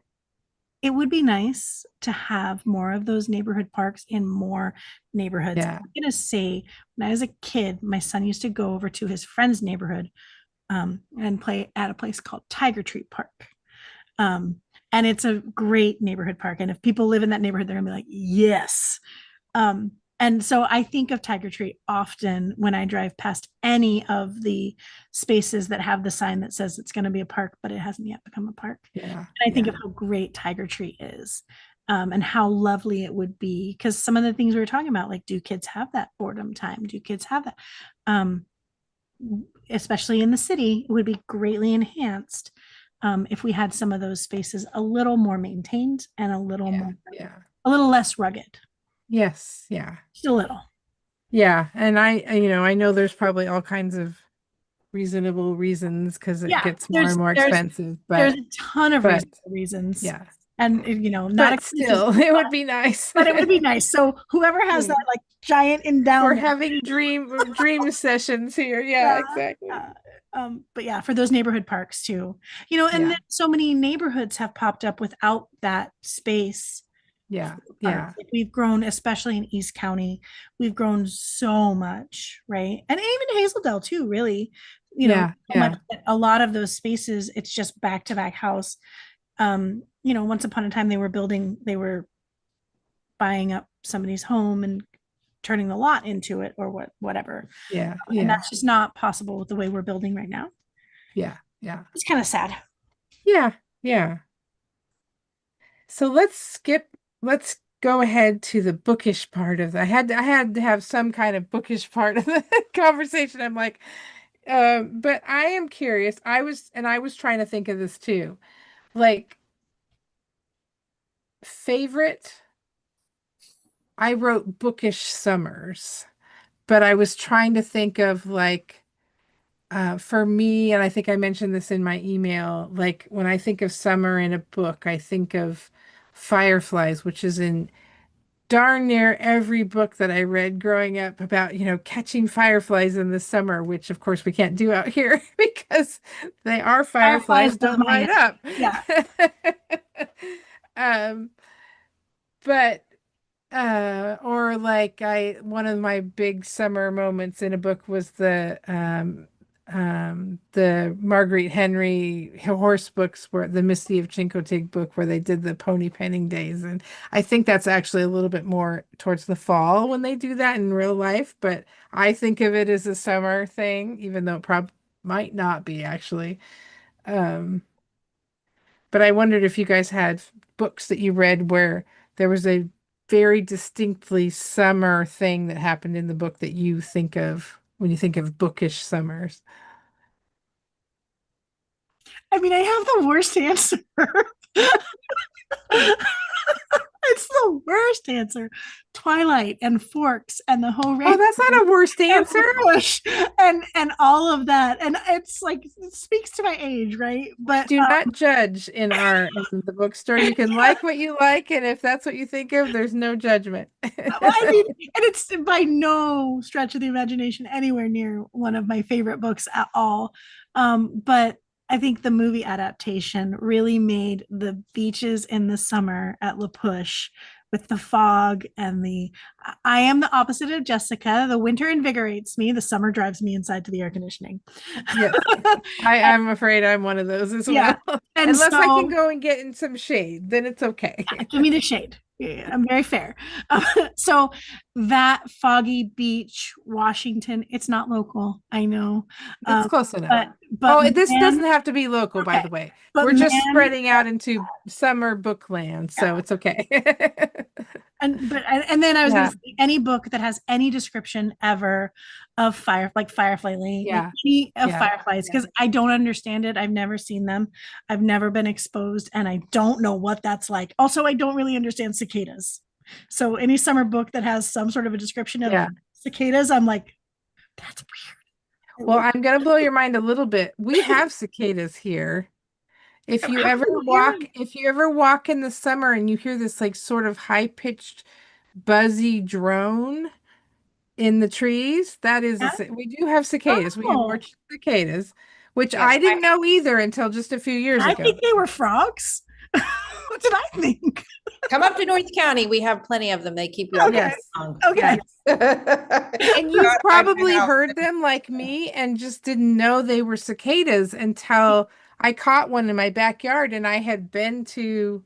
it would be nice to have more of those neighborhood parks in more neighborhoods. yeah, I'm gonna say, when I was a kid, my son used to go over to his friend's neighborhood, and play at a place called Tiger Tree Park. Um, and it's a great neighborhood park. And if people live in that neighborhood, they're gonna be like, yes. And so I think of Tiger Tree often when I drive past any of the spaces that have the sign that says it's going to be a park, but it hasn't yet become a park. yeah, And I think yeah, of how great Tiger Tree is, and how lovely it would be. Because some of the things we were talking about, like, do kids have that boredom time? Do kids have that? Um, Especially in the city, it would be greatly enhanced, if we had some of those spaces a little more maintained and Yeah. a little less rugged, Yes. Yeah. just a little. Yeah. And I know there's probably all kinds of reasonable reasons because it Yeah, gets more and more expensive, there's a ton of but reasons, yeah, and not but excuses, still, it would be nice. but it would be nice. So whoever has that Yeah. like giant We're endowment, having dream sessions here. Yeah, yeah, exactly. but yeah, for those neighborhood parks too, and Yeah. then so many neighborhoods have popped up without that space. Yeah. Parks. Yeah. Like, we've grown, especially in East County, we've grown so much, right? And even Hazeldale too, really, Yeah. so much Yeah. that a lot of those spaces, it's just back to back house. Once upon a time they were buying up somebody's home and turning the lot into it or whatever. Yeah. And Yeah. that's just not possible with the way we're building right now. Yeah. Yeah. It's kind of sad. Yeah. Yeah. So let's go ahead to the bookish part of that. I had to have some kind of bookish part of the conversation. I'm like, but I am curious. I was trying to think of this too. Like favorite, I wrote bookish summers, but I was trying to think of like for me, and I think I mentioned this in my email, like when I think of summer in a book, I think of Fireflies, which is in darn near every book that I read growing up about, catching fireflies in the summer, which of course we can't do out here because they are Fireflies fireflies, don't don't mind light it. up. Yeah. um, but or like one of my big summer moments in a book was the Marguerite Henry horse books, where the Misty of Chincoteague book where they did the pony penning days. And I think that's actually a little bit more towards the fall when they do that in real life, but I think of it as a summer thing, even though it might not be actually. Um, but I wondered if you guys had books that you read where there was a very distinctly summer thing that happened in the book that you think of when you think of bookish summers. I mean, I have the worst answer. It's the worst answer. Twilight and Forks and the whole Oh, rainbow that's not a worst and answer. the bush and all of that. And it's like it speaks to my age, right? We But do not judge in the bookstore. You can like what you like, and if that's what you think of, there's no judgment. well, I mean, and it's by no stretch of the imagination anywhere near one of my favorite books at all. But I think the movie adaptation really made the beaches in the summer at La Push with the fog and I am the opposite of Jessica. The winter invigorates me, the summer drives me inside to the air conditioning. Yes. I'm afraid I'm one of those as Yeah. well. And Unless I can so go and get in some shade, then it's okay. give me the shade. Yeah, I'm very fair. So that foggy beach, Washington, it's not local, I know. It's Um, close enough. but Oh, this man, doesn't have to be local, by okay. the way. But We're just man, spreading out into summer bookland, so yeah. it's okay. And then I was gonna Yeah, say any book that has any description ever of Firefly Lane, like yeah, any of yeah. fireflies, because I don't understand it. I've never seen them. I've never been exposed, and I don't know what that's like. Also, I don't really understand cicadas. So any summer book that has some sort of a description of Yeah. cicadas, I'm like, that's Well, weird. I'm gonna blow your mind a little bit. We have cicadas here. If you ever walk in the summer and you hear this like sort of high-pitched buzzy drone in the trees, that is Yeah. we do have cicadas. We have more Oh, cicadas, which Yes, I didn't know either until just a few years I ago. think they were frogs. What did I think? come up to North County. We have plenty of them. They keep you all Okay. day Yes. long. Okay. And you've probably heard them like me and just didn't know they were cicadas until I caught one in my backyard. And I had been to,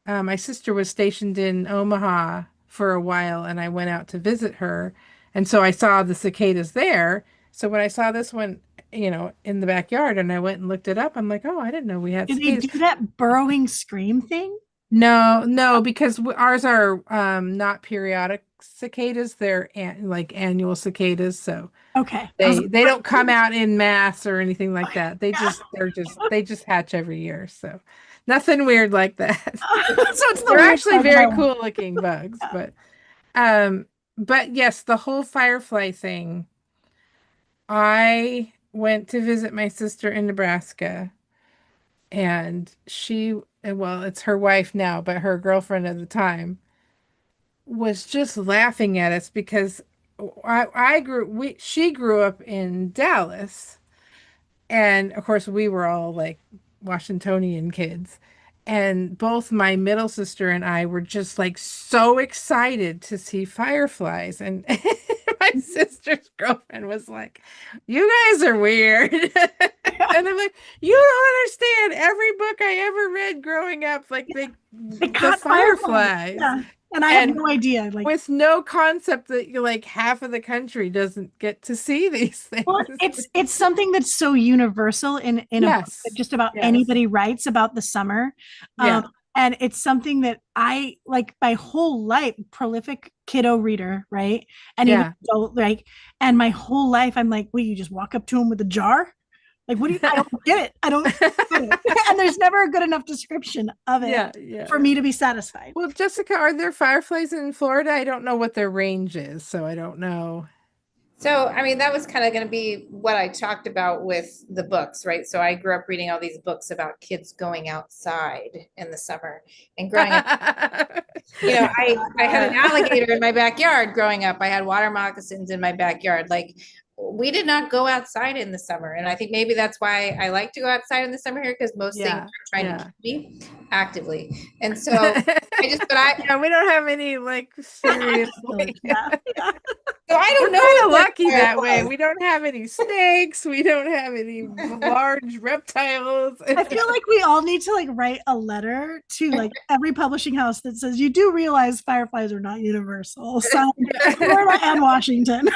my sister was stationed in Omaha for a while, and I went out to visit her. And so I saw the cicadas there. So when I saw this one, in the backyard and I went and looked it up, I'm like, oh, I didn't know we had Did they cicadas. do that burrowing scream thing? No, no, because ours are not periodic cicadas. They're like annual cicadas. So Okay. I was They don't come like, out in mass or anything like okay. that. They just hatch every year. So nothing weird like that. So it's the They're weird actually side that I very want. cool looking bugs, Yeah. um but yes, the whole firefly thing. I went to visit my sister in Nebraska, and well, it's her wife now, but her girlfriend at the time was just laughing at us because she grew up in Dallas, and of course we were all like Washingtonian kids. And both my middle sister and I were just like so excited to see fireflies. And my sister's girlfriend was like, "You guys are weird." And I'm like, "You don't understand. Every book I ever read growing up, like They the caught fireflies. fireflies." Yeah. And I had And no idea. Like, with no concept that you like half of the country doesn't get to see these well, things. it's something that's so universal in a book that Yes. just about Yes. anybody writes about the summer. Um, Yeah. and it's something that I like my whole life, prolific kiddo reader, right? And even Yeah. adult, like, and my whole life, I'm like, will you just walk up to him with a jar? Like, what do you, I don't get it. I don't get it. And there's never a good enough description of it Yeah, yeah. for me to be satisfied. Well, Jessica, are there fireflies in Florida? I don't know what their range is, so I don't know. So, I mean, that was kind of going to be what I talked about with the books, right? So I grew up reading all these books about kids going outside in the summer and growing up. I had an alligator in my backyard growing up. I had water moccasins in my backyard. Like we did not go outside in the summer. And I think maybe that's why I like to go outside in the summer here because most things Yeah, are trying to yeah. keep me actively. And so but I, Yeah, we don't have any like serious like Yeah, yeah. so I we're don't know kind if of there's lucky that way. fireflies. We don't have any snakes. We don't have any large reptiles. I feel like we all need to like write a letter to like every publishing house that says you do realize fireflies are not universal. Signed Florida and Washington.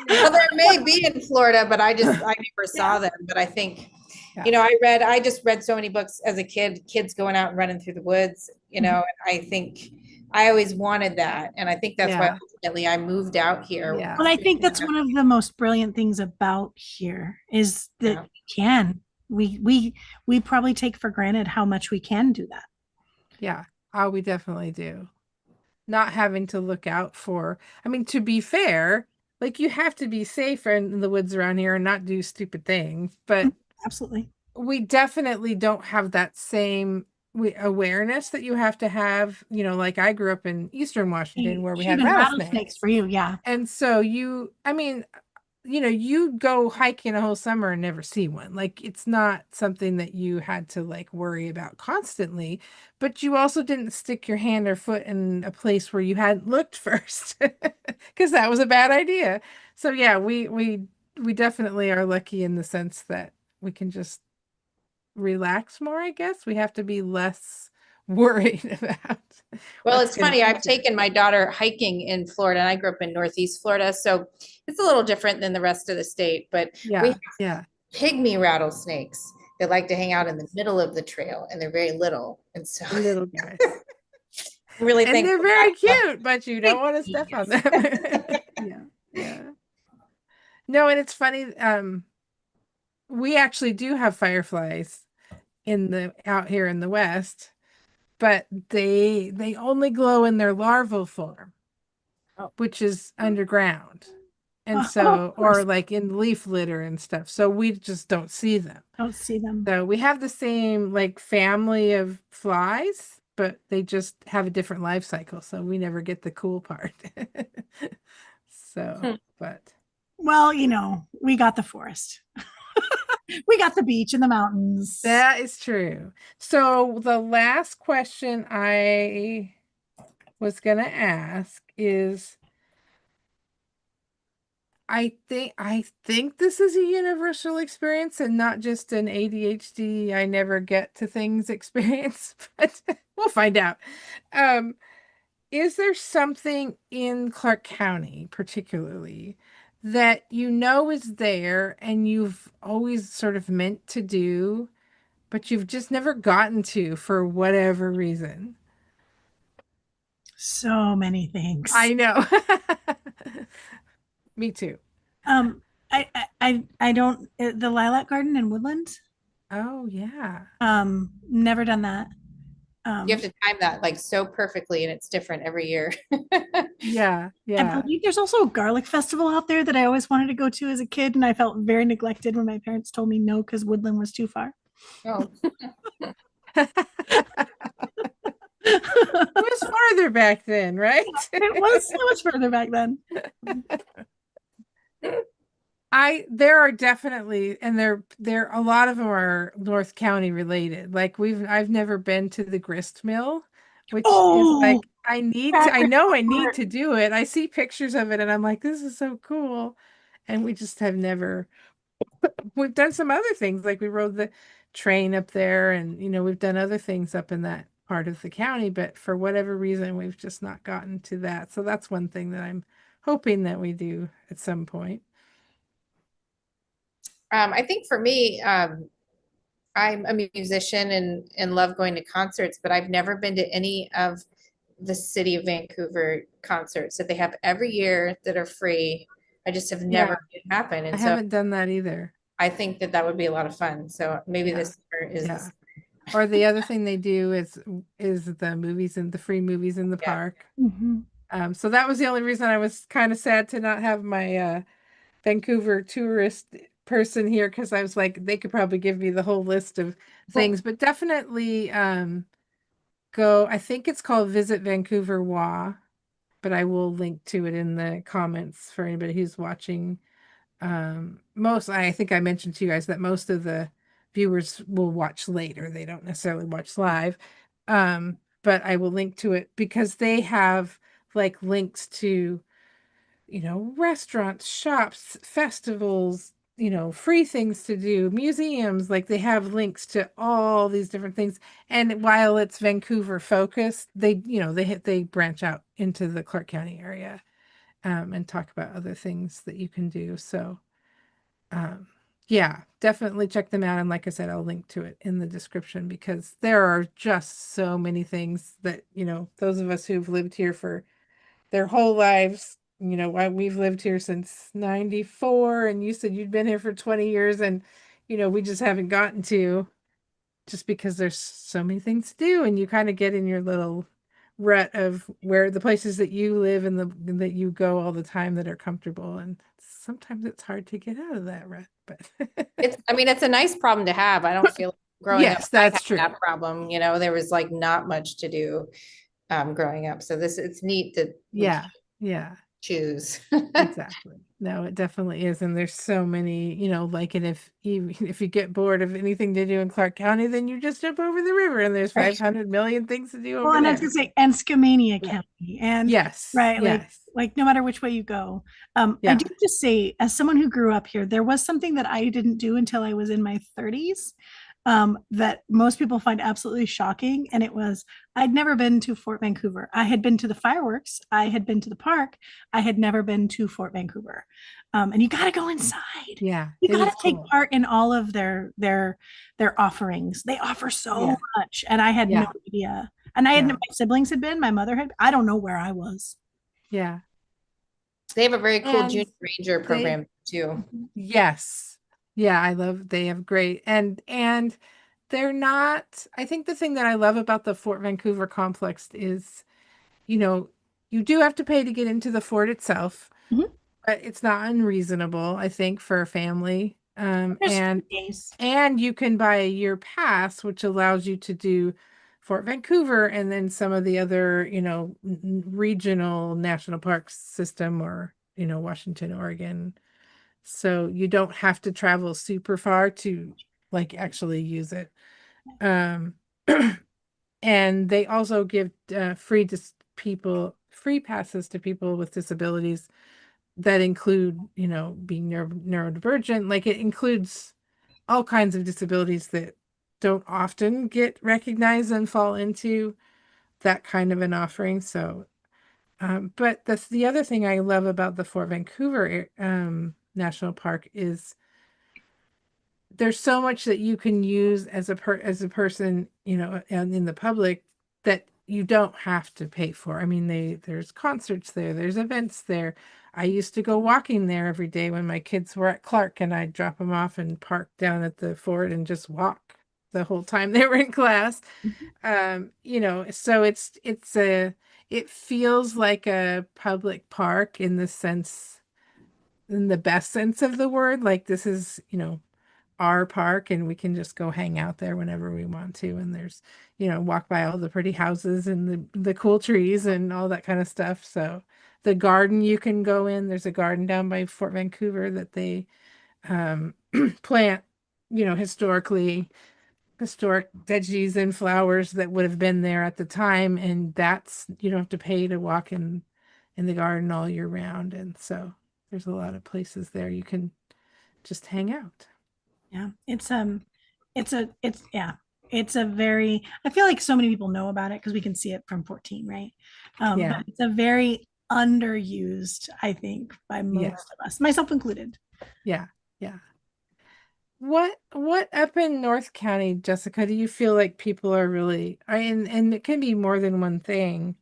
Yeah, Well, there may be in Florida, but I never Yeah. saw them. But I think, yeah, I just read so many books as a kid, kids going out and running through the woods, and I think I always wanted that. And I think that's why yeah, ultimately I moved out here. But yeah, I think that's yeah, one of the most brilliant things about here is that Yeah. we can. We probably take for granted how much we can do that. yeah. Oh, we definitely do. Not having to look out for, I mean, to be fair, like you have to be safe in the woods around here and not do stupid things, but Absolutely. we definitely don't have that same awareness that you have to have. Like I grew up in Eastern Washington where we had Even rattlesnakes rattlesnakes. for you, yeah. And so I mean, you go hiking a whole summer and never see one. Like it's not something that you had to like worry about constantly, but you also didn't stick your hand or foot in a place where you hadn't looked first because that was a bad idea. So yeah, we definitely are lucky in the sense that we can just relax more, I guess. We have to be less worried about Well, what's it's going to funny. I've eat us. taken my daughter hiking in Florida, and I grew up in Northeast Florida, so it's a little different than the rest of the state. But we have Yeah, yeah. pygmy rattlesnakes that like to hang out in the middle of the trail, and they're very little, and so Little guys. I'm really And they're thankful very for cute, but you don't want to step on them. that. Yeah, yeah. No, and it's funny. We actually do have fireflies in the out here in the West, but they only glow in their larval form, Oh, which is underground. And of so, or course, like in leaf litter and stuff. So we just don't see them. don't see them. So we have the same like family of flies, but they just have a different life cycle. So we never get the cool part. So, but Well, we got the forest. We got the beach and the mountains. that is true. So the last question I was going to ask is I think this is a universal experience and not just an ADHD I never get to things experience, but we'll find out. Um, is there something in Clark County particularly that you know is there and you've always sort of meant to do, but you've just never gotten to for whatever reason? So many things. I know. Me too. Um, I don't the Lilac Garden in Woodlands. Oh yeah. Never done that. You have Um, to time that like so perfectly, and it's different every year. Yeah, I yeah. believe there's also a garlic festival out there that I always wanted to go to as a kid, and I felt very neglected when my parents told me no because Woodland was too far. Oh, It was farther back then, right? It was so much further back then. There are definitely, and there a lot of them are North County related. Like I've never been to the grist mill, which is Oh, like I Cracker know I need Barrel. to do it. I see pictures of it and I'm like, this is so cool. And we just have never, we've done some other things, like we rode the train up there and we've done other things up in that part of the county, but for whatever reason we've just not gotten to that. So that's one thing that I'm hoping that we do at some point. I think for me, I'm a musician and love going to concerts, but I've never been to any of the city of Vancouver concerts that they have every year that are free. I just have Yeah, never made it happen. I And so haven't done that either. I think that that would be a lot of fun. So maybe Yeah. this year is Yeah. this. Or the other thing they do is the movies and the free movies in the Yeah. park. Mhm. So that was the only reason I was kind of sad to not have my Vancouver tourist person here, because I was like, they could probably give me the whole list of things, but definitely go. I think it's called Visit Vancouver WA, but I will link to it in the comments for anybody who's watching. Most, I think I mentioned to you guys that most of the viewers will watch later. They don't necessarily watch live. But I will link to it because they have like links to, restaurants, shops, festivals, free things to do, museums. Like they have links to all these different things. And while it's Vancouver focused, they branch out into the Clark County area, and talk about other things that you can do. So um, yeah, definitely check them out. And like I said, I'll link to it in the description because there are just so many things that, those of us who've lived here for their whole lives, we've lived here since 94, and you said you'd been here for 20 years, and, we just haven't gotten to, just because there's so many things to do and you kind of get in your little rut of where the places that you live and that you go all the time that are comfortable, and sometimes it's hard to get out of that rut, but I mean, it's a nice problem to have. I don't feel like growing up, yes, I had that's true. that problem. You know, there was like not much to do growing up. So it's neat that we can Yeah, yeah, choose. exactly. No, it definitely is. And there's so many, like, and if you get bored of anything to do in Clark County, then you just jump over the river and there's Right. 500 million things to do Well, over and I was there. gonna say, and Skamania Yeah. County, and Yes, right, yes. like no matter which way you go. I do Yeah. just say, as someone who grew up here, there was something that I didn't do until I was in my 30s, that most people find absolutely shocking, and it was I'd never been to Fort Vancouver. I had been to the fireworks, I had been to the park, I had never been to Fort Vancouver. And you got to go inside. Yeah, You it got is to take cool. part in all of their offerings. They offer so Yeah. much, and I had no Yeah. idea. And I had my Yeah. siblings had been, my mother had. I don't know where I was. Yeah. They have a very cool And junior ranger they program too. yes. Yeah, they have great, and they're not, I think the thing that I love about the Fort Vancouver complex is, you know, you do have to pay to get into the fort itself, Mhm. but it's not unreasonable, I think, for a family. There's 3 days. And you can buy a year pass, which allows you to do Fort Vancouver and then some of the other, regional national parks system, or, Washington, Oregon. So you don't have to travel super far to like actually use it. Um, and they also give free passes to people with disabilities that include, being neurodivergent. Like it includes all kinds of disabilities that don't often get recognized and fall into that kind of an offering. So, but that's the other thing I love about the Fort Vancouver National Park is there's so much that you can use as a person, and in the public, that you don't have to pay for. I mean, there's concerts there, there's events there. I used to go walking there every day when my kids were at Clark, and I'd drop them off and park down at the fort and just walk the whole time they were in class. So it feels like a public park in the sense, in the best sense of the word. Like this is, our park and we can just go hang out there whenever we want to. And there's, walk by all the pretty houses and the cool trees and all that kind of stuff. So the garden you can go in, there's a garden down by Fort Vancouver that they um, plant, historic veggies and flowers that would have been there at the time. And that's, you don't have to pay to walk in the garden all year round. And so there's a lot of places there you can just hang out. Yeah, it's a very, I feel like so many people know about it because we can see it from 14, right? Yeah. But it's a very underused, I think, by Yeah. most of us, myself included. Yeah. Yeah. What up in North County, Jessica, do you feel like people are really, and it can be more than one thing.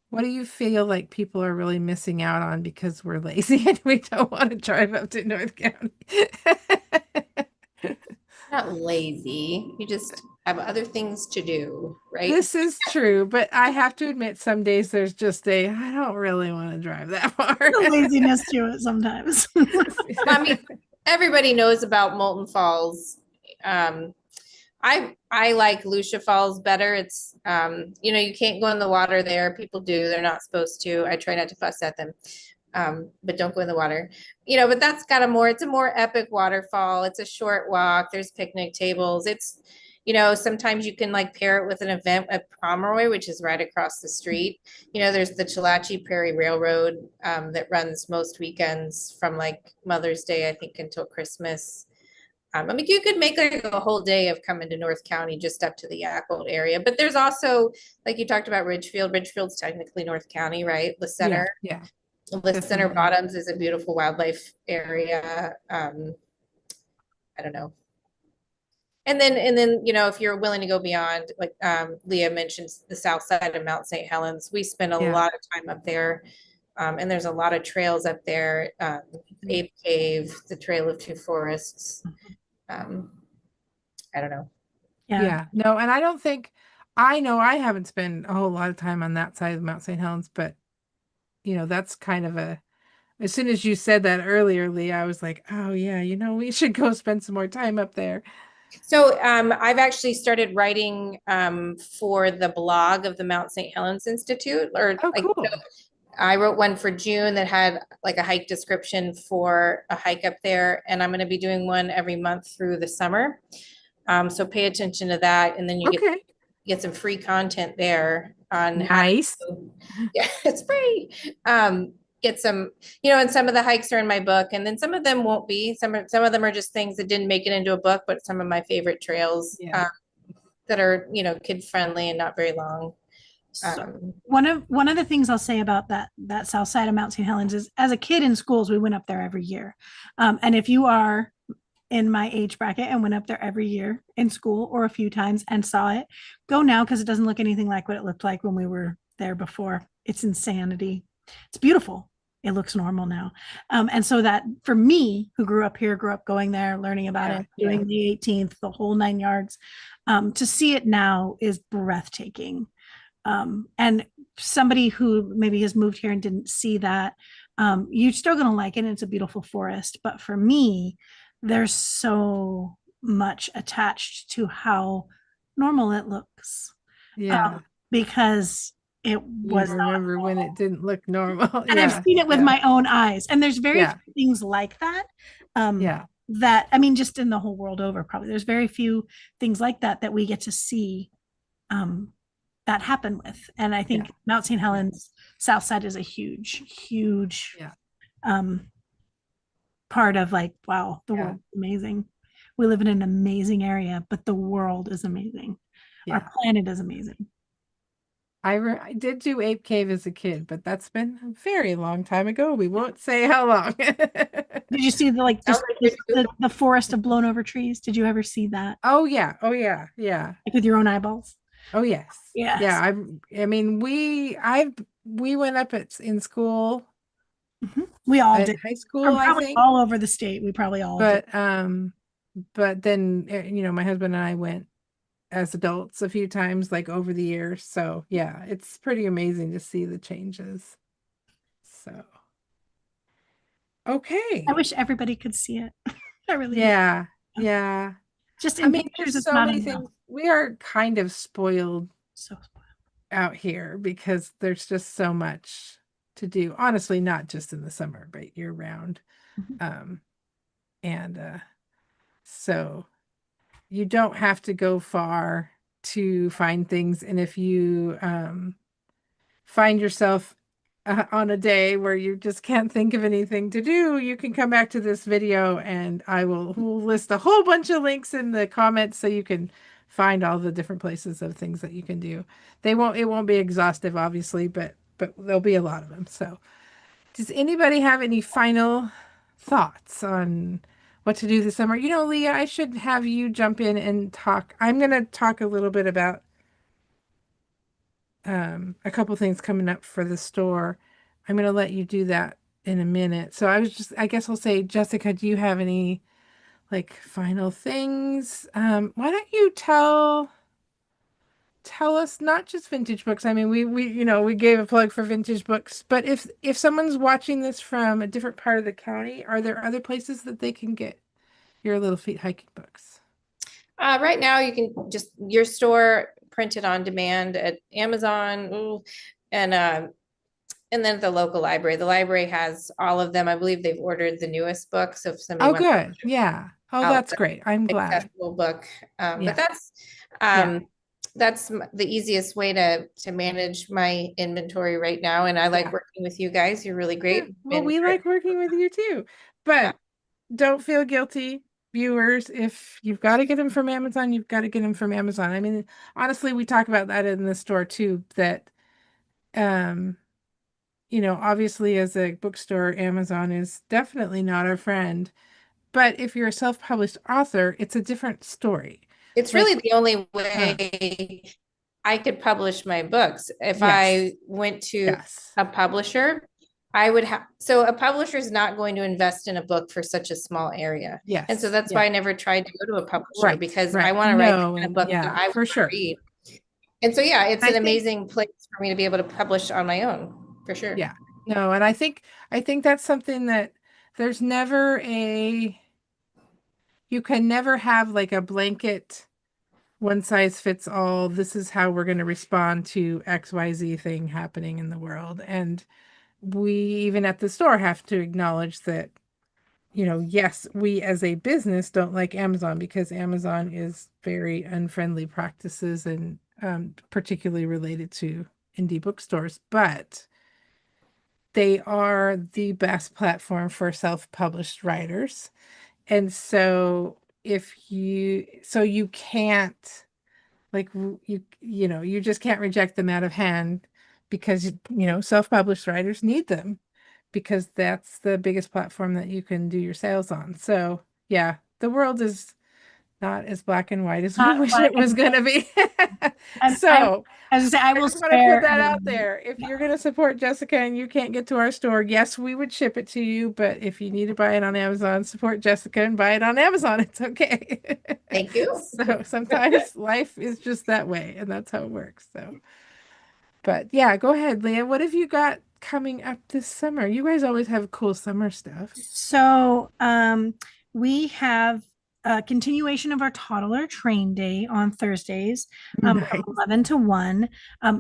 What do you feel like people are really missing out on because we're lazy and we don't want to drive up to North County? Not lazy. You just have other things to do, right? This is true, but I have to admit, some days there's just I don't really want to drive that far. The laziness to it sometimes. I mean, everybody knows about Molten Falls. I like Lucia Falls better. It's you can't go in the water there. People do. They're not supposed to. I try not to fuss at them. But don't go in the water. But that's got it's a more epic waterfall. It's a short walk. There's picnic tables. It's sometimes you can like pair it with an event at Pomeroy, which is right across the street. There's the Chalachi Prairie Railroad that runs most weekends from like Mother's Day, I think, until Christmas. I mean, you could make like a whole day of coming to North County just up to the Yacolt area. But there's also, like you talked about, Ridgefield. Ridgefield's technically North County, right? The center. Yeah. The Center Definitely. Bottoms is a beautiful wildlife area. I don't know. And then, if you're willing to go beyond, like Leah mentions the south side of Mount St. Helens, we spend a Yeah. lot of time up there. And there's a lot of trails up there. Ape Cave, the Trail of Two Forests. I don't know. Yeah. No, and I know I haven't spent a whole lot of time on that side of Mount St. Helens, but that's kind of as soon as you said that earlier, Lee, I was like, oh yeah, we should go spend some more time up there. So I've actually started writing for the blog of the Mount St. Helens Institute, or Oh, cool. I wrote one for June that had like a hike description for a hike up there, and I'm going to be doing one every month through the summer. So pay attention to that, and then you get some free content there on nice. Yeah, it's free. Get some, and some of the hikes are in my book, and then some of them won't be. Some of them are just things that didn't make it into a book, but some of my favorite trails that are kid friendly and not very long. One of the things I'll say about that south side of Mount St. Helens is, as a kid in schools, we went up there every year. And if you are in my age bracket and went up there every year in school or a few times and saw it, go now, because it doesn't look anything like what it looked like when we were there before. It's insanity. It's beautiful. It looks normal now. And so that, for me, who grew up here, grew up going there, learning about it, doing the 18th, the whole 9 yards, to see it now is breathtaking. And somebody who maybe has moved here and didn't see that, you're still going to like it. And it's a beautiful forest. But for me, there's so much attached to how normal it looks. Yeah. Because it was. You remember when it didn't look normal. And I've seen it with my own eyes. And there's very few things like that. That, I mean, just in the whole world over, probably there's very few things like that we get to see that happen with. And I think Mount St. Helens south side is a huge part of like, wow, the world is amazing. We live in an amazing area, but the world is amazing. Our planet is amazing. I did do Ape Cave as a kid, but that's been a very long time ago. We won't say how long. Did you see the forest of blown over trees? Did you ever see that? Oh yeah. Like with your own eyeballs? Oh yes. Yes. Yeah. I mean, we went up in school We all in did. high school, From I probably think. all over the state. We probably all did. But then my husband and I went as adults a few times, like over the years. So yeah, it's pretty amazing to see the changes. So I okay. wish everybody could see it. I really do. Yeah, yeah. Just I in mean, pictures, there's it's so not many enough. things. We are kind of spoiled So out here because there's just so much to do. Honestly, not just in the summer, but year round. spoiled. Um, and so you don't have to go far to find things. And if you find yourself on a day where you just can't think of anything to do, you can come back to this video and we'll list a whole bunch of links in the comments so you can find all the different places of things that you can do. It won't be exhaustive, obviously, but there'll be a lot of them. So does anybody have any final thoughts on what to do this summer? Leah, I should have you jump in and talk. I'm going to talk a little bit about a couple things coming up for the store. I'm going to let you do that in a minute. So I guess I'll say, Jessica, do you have any like final things? Why don't you tell us not just vintage books. I mean, we gave a plug for vintage books, but if someone's watching this from a different part of the county, are there other places that they can get your Little Feet hiking books? Right now, you can just your store printed on demand at Amazon, and then at the local library. The library has all of them. I believe they've ordered the newest book. So if somebody Oh, wants good. Yeah. Oh, out that's great. I'm the glad. accessible book, but Yeah. Yeah. that's the easiest way to manage my inventory right now. And I like Yeah. working with you guys. You're really Yeah. great. Well, Been we great. like working with you too, Yeah. but don't feel guilty, viewers. If you've got to get them from Amazon, you've got to get them from Amazon. I mean, honestly, we talk about that in the store too, that, um, obviously as a bookstore, Amazon is definitely not our friend. But if you're a self-published author, it's a different story. It's Like, really the only uh, way I could publish my books. If yes, I went to yes, a publisher, I would have, so a publisher is not going to invest in a book for such a small area. And so yes, that's why yeah, I never tried to go to a publisher right, because I right. want to write the No, kind of and book that yeah, I want for to sure. read. And so, yeah, it's I an think, amazing place for me to be able to publish on my own, for sure. yeah, no, and I think that's something that there's never you can never have like a blanket one size fits all. This is how we're going to respond to XYZ thing happening in the world. And we, even at the store, have to acknowledge that, yes, we as a business don't like Amazon because Amazon is very unfriendly practices and particularly related to indie bookstores, but they are the best platform for self-published writers. And so you can't like you just can't reject them out of hand because self-published writers need them because that's the biggest platform that you can do your sales on. So yeah, the world is not as black and white as we Not wish black it and was going to be. I, So as I say, I I will just want to put spare that out everyone. there. If you're going to support Jessica and you can't get to our store, yes, we would ship it to you. But if you need to buy it on Amazon, support Jessica and buy it on Amazon. It's okay. Thank you. So sometimes life is just that way, and that's how it works. So, but yeah, go ahead, Leah. What have you got coming up this summer? You guys always have cool summer stuff. So, we have a continuation of our toddler train day on Thursdays, from Nice. 11 to 1.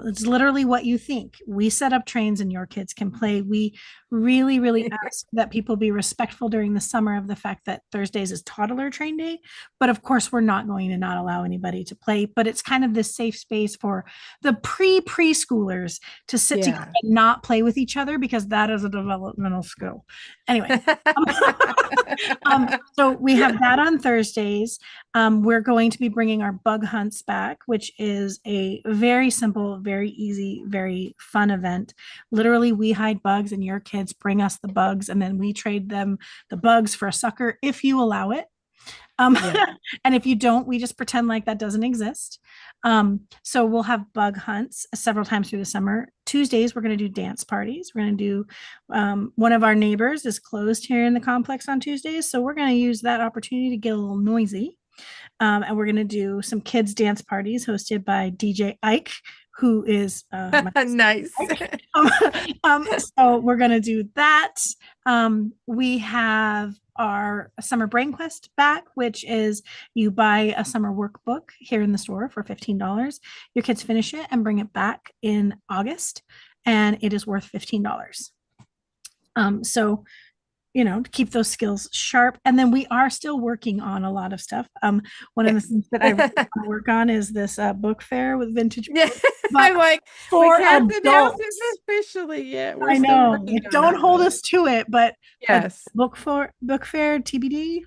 It's literally what you think. We set up trains and your kids can play. We really, really ask that people be respectful during the summer of the fact that Thursdays is toddler train day. But of course, we're not going to not allow anybody to play. But it's kind of this safe space for the preschoolers to sit together Yeah. and not play with each other because that is a developmental skill. Anyway, so we have that on Thursdays. We're going to be bringing our bug hunts back, which is a very simple, very easy, very fun event. Literally, we hide bugs and your kids bring us the bugs, and then we trade them the bugs for a sucker if you allow it. Yeah. And if you don't, we just pretend like that doesn't exist. So we'll have bug hunts several times through the summer. Tuesdays, we're going to do dance parties. We're going to do, one of our neighbors is closed here in the complex on Tuesdays. So we're going to use that opportunity to get a little noisy. And we're going to do some kids' dance parties hosted by DJ Ike, who is Nice. um, so we're going to do that. We have our summer brain quest back, which is you buy a summer workbook here in the store for $15. Your kids finish it and bring it back in August, and it is worth $15. So to keep those skills sharp. And then we are still working on a lot of stuff. One of the Yes. things that I really want to work on is this book fair with vintage Yeah. books, but I'm like, we for can't announce adults. it officially yet. We're I still know. working on Don't it, hold but us to it, but a yes. book fair TBD,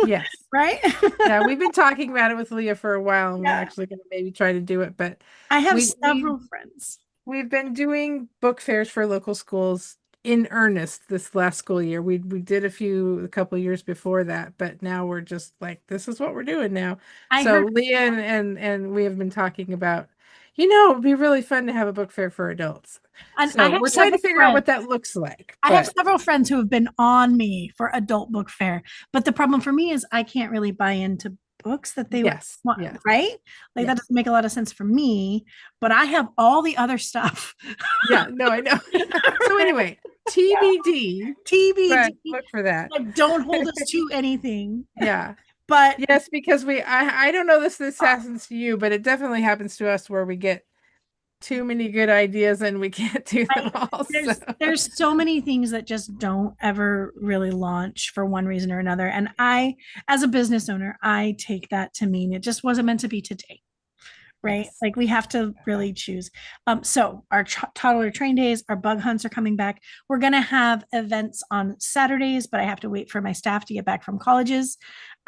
Yes. right? Yeah, we've been talking about it with Leah for a while, and we're Yeah. actually going to maybe try to do it. But I have we several friends. we've been doing book fairs for local schools in earnest this last school year. We did a couple of years before that, but now we're just like, this is what we're doing now. I So heard, Leah and we have been talking about, it would be really fun to have a book fair for adults. and I So have we're trying to several figure out friends. what that looks like. I have But several friends who have been on me for adult book fair, but the problem for me is I can't really buy into books that they would yes, want, yes, right? Like that yes. doesn't make a lot of sense for me, but I have all the other stuff. Yeah, no, I know. So anyway, TBD, but TBD, look for that. like don't hold us to anything. Yeah. But Yes, because I don't know this happens to you, but it definitely happens to us where we get too many good ideas and we can't do them all. So there's so many things that just don't ever really launch for one reason or another. And I, as a business owner, I take that to mean it just wasn't meant to be today. Right? yes. Like we have to really choose. So our toddler train days, our bug hunts are coming back. We're going to have events on Saturdays, but I have to wait for my staff to get back from colleges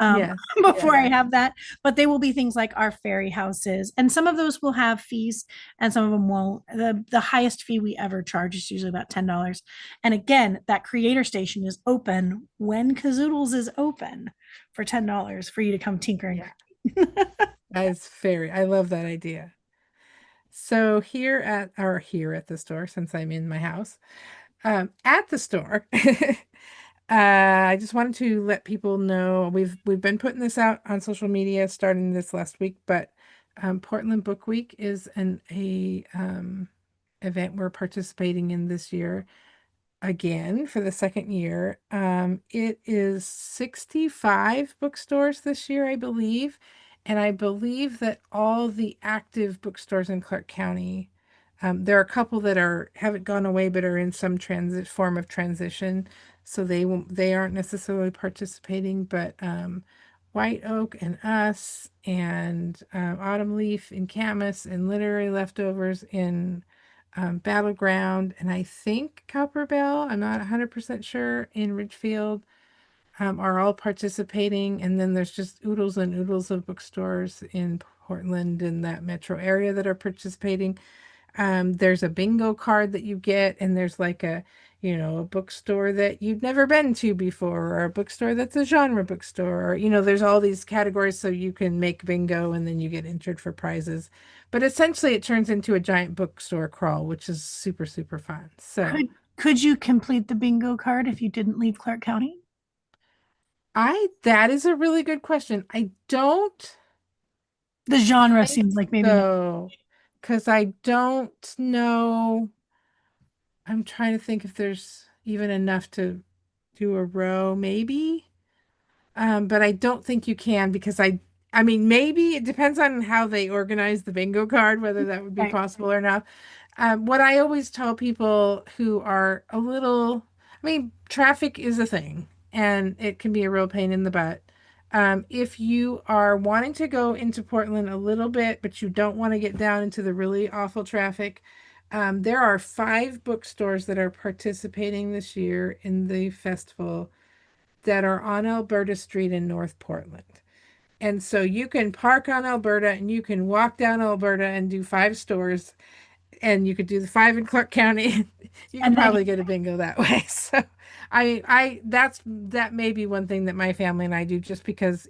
Yes. before Yes. I have that. But they will be things like our fairy houses, and some of those will have fees, and some of them won't. The highest fee we ever charge is usually about $10. And again, that creator station is open when Kazoodles is open for $10 for you to come tinker and Yeah. That is very, I love that idea. So here at the store, since I'm in my house, at the store, I just wanted to let people know we've been putting this out on social media starting this last week, but Portland Book Week is an a event we're participating in this year again for the second year. It is 65 bookstores this year, I believe. And I believe that all the active bookstores in Clark County, there are a couple that haven't gone away but are in some transit form of transition. So they aren't necessarily participating, but White Oak and Us and Autumn Leaf in Camas and Literary Leftovers in Battleground, and I think Copper Bell, I'm not 100% sure, in Ridgefield, are all participating. And then there's just oodles and oodles of bookstores in Portland and that metro area that are participating. There's a bingo card that you get, and there's like a bookstore that you've never been to before, or a bookstore that's a genre bookstore, or, there's all these categories so you can make bingo and then you get entered for prizes. But essentially it turns into a giant bookstore crawl, which is super, super fun. So could you complete the bingo card if you didn't leave Clark County? that is a really good question. I don't The genre think seems like maybe not. so, because I don't know. I'm trying to think if there's even enough to do a row, maybe. But I don't think you can because I mean, maybe it depends on how they organize the bingo card, whether that would be Right. possible or not. What I always tell people who are I mean, traffic is a thing and it can be a real pain in the butt. If you are wanting to go into Portland a little bit, but you don't want to get down into the really awful traffic, there are 5 bookstores that are participating this year in the festival that are on Alberta Street in North Portland. And so you can park on Alberta and you can walk down Alberta and do 5 stores and you could do the 5 in Clark County. You could And then probably get a bingo that way. So that may be one thing that my family and I do, just because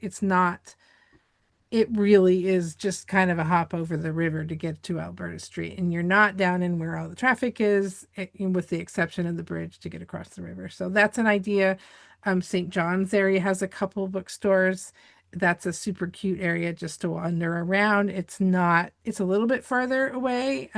it really is just kind of a hop over the river to get to Alberta Street, and you're not down in where all the traffic is, with the exception of the bridge to get across the river. So that's an idea. St. John's area has a couple bookstores. That's a super cute area just to wander around. It's a little bit farther away.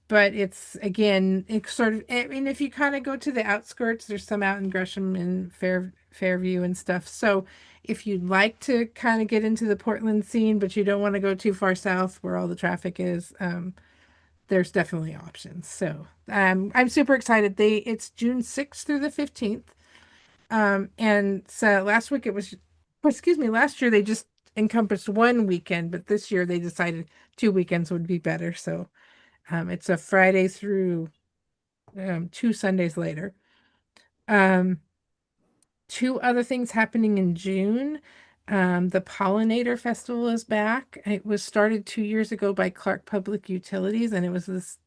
But it's, again, it's sort of, I mean, if you kind of go to the outskirts, there's some out in Gresham and Fairview and stuff. So if you'd like to kind of get into the Portland scene, but you don't want to go too far south where all the traffic is, there's definitely options. So I'm super excited. It's June 6th through the 15th. And so last year they just encompassed one weekend, but this year they decided 2 weekends would be better. So it's a Friday through 2 Sundays later. Two other things happening in June. The Pollinator Festival is back. It was started 2 years ago by Clark Public Utilities, and it was this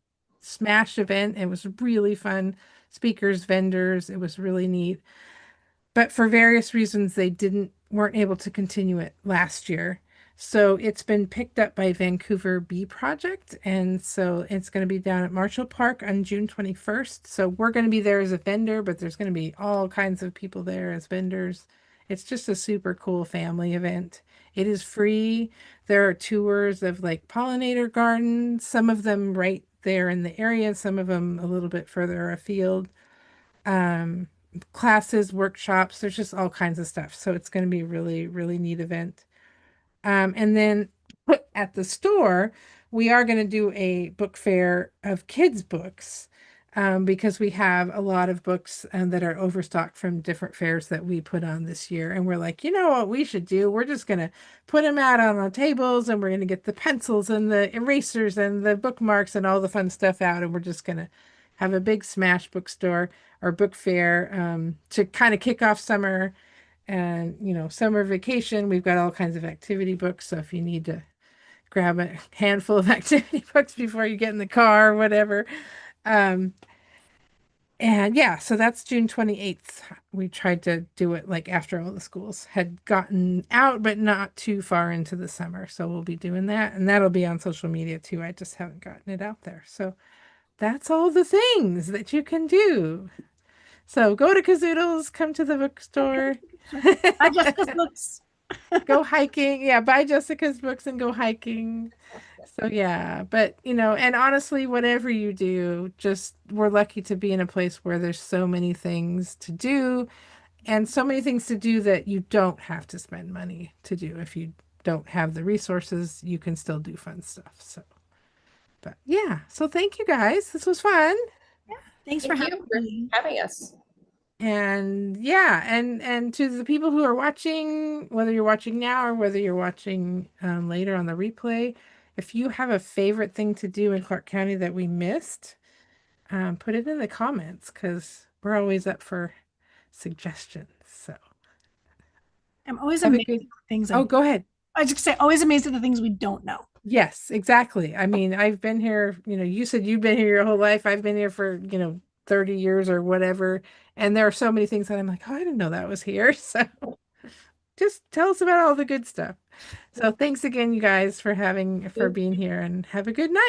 smash event. It was really fun. Speakers, vendors. It was really neat. But for various reasons, they weren't able to continue it last year. So it's been picked up by Vancouver Bee Project, and so it's going to be down at Marshall Park on June 21st. So we're going to be there as a vendor, but there's going to be all kinds of people there as vendors. It's just a super cool family event. It is free. There are tours of like pollinator gardens, some of them right there in the area, some of them a little bit further afield. Um, Classes, workshops, there's just all kinds of stuff. So it's going to be a really, really neat event. And then at the store, we are going to do a book fair of kids' books, because we have a lot of books that are overstocked from different fairs that we put on this year. And we're like, you know what we should do? We're just going to put them out on the tables, and we're going to get the pencils and the erasers and the bookmarks and all the fun stuff out. And we're just going to have a big smash bookstore or book fair, to kind of kick off summer. And summer vacation, we've got all kinds of activity books, so if you need to grab a handful of activity books before you get in the car or whatever. And yeah, so that's June 28th. We tried to do it like after all the schools had gotten out, but not too far into the summer. So we'll be doing that, and that'll be on social media too. I just haven't gotten it out there. So that's all the things that you can do. So go to Kazoodles, come to the bookstore. I just because books. Go hiking. Yeah, buy Jessica's books and go hiking. So yeah, but and honestly, whatever you do, just we're lucky to be in a place where there's so many things to do, and so many things to do that you don't have to spend money to do. If you don't have the resources, you can still do fun stuff. So, but yeah, so thank you guys. This was fun. Thanks for Thank having you for me. having us. And yeah, and to the people who are watching, whether you're watching now or whether you're watching later on the replay, if you have a favorite thing to do in Clark County that we missed, put it in the comments, because we're always up for suggestions. So I'm always have a amazed good. at the things Oh, go ahead. I just say always amazed at the things we don't know. Yes, exactly. I mean, I've been here, you said you've been here your whole life. I've been here for, 30 years or whatever. And there are so many things that I'm like, oh, I didn't know that was here. So just tell us about all the good stuff. So thanks again, you guys, for being here, and have a good night.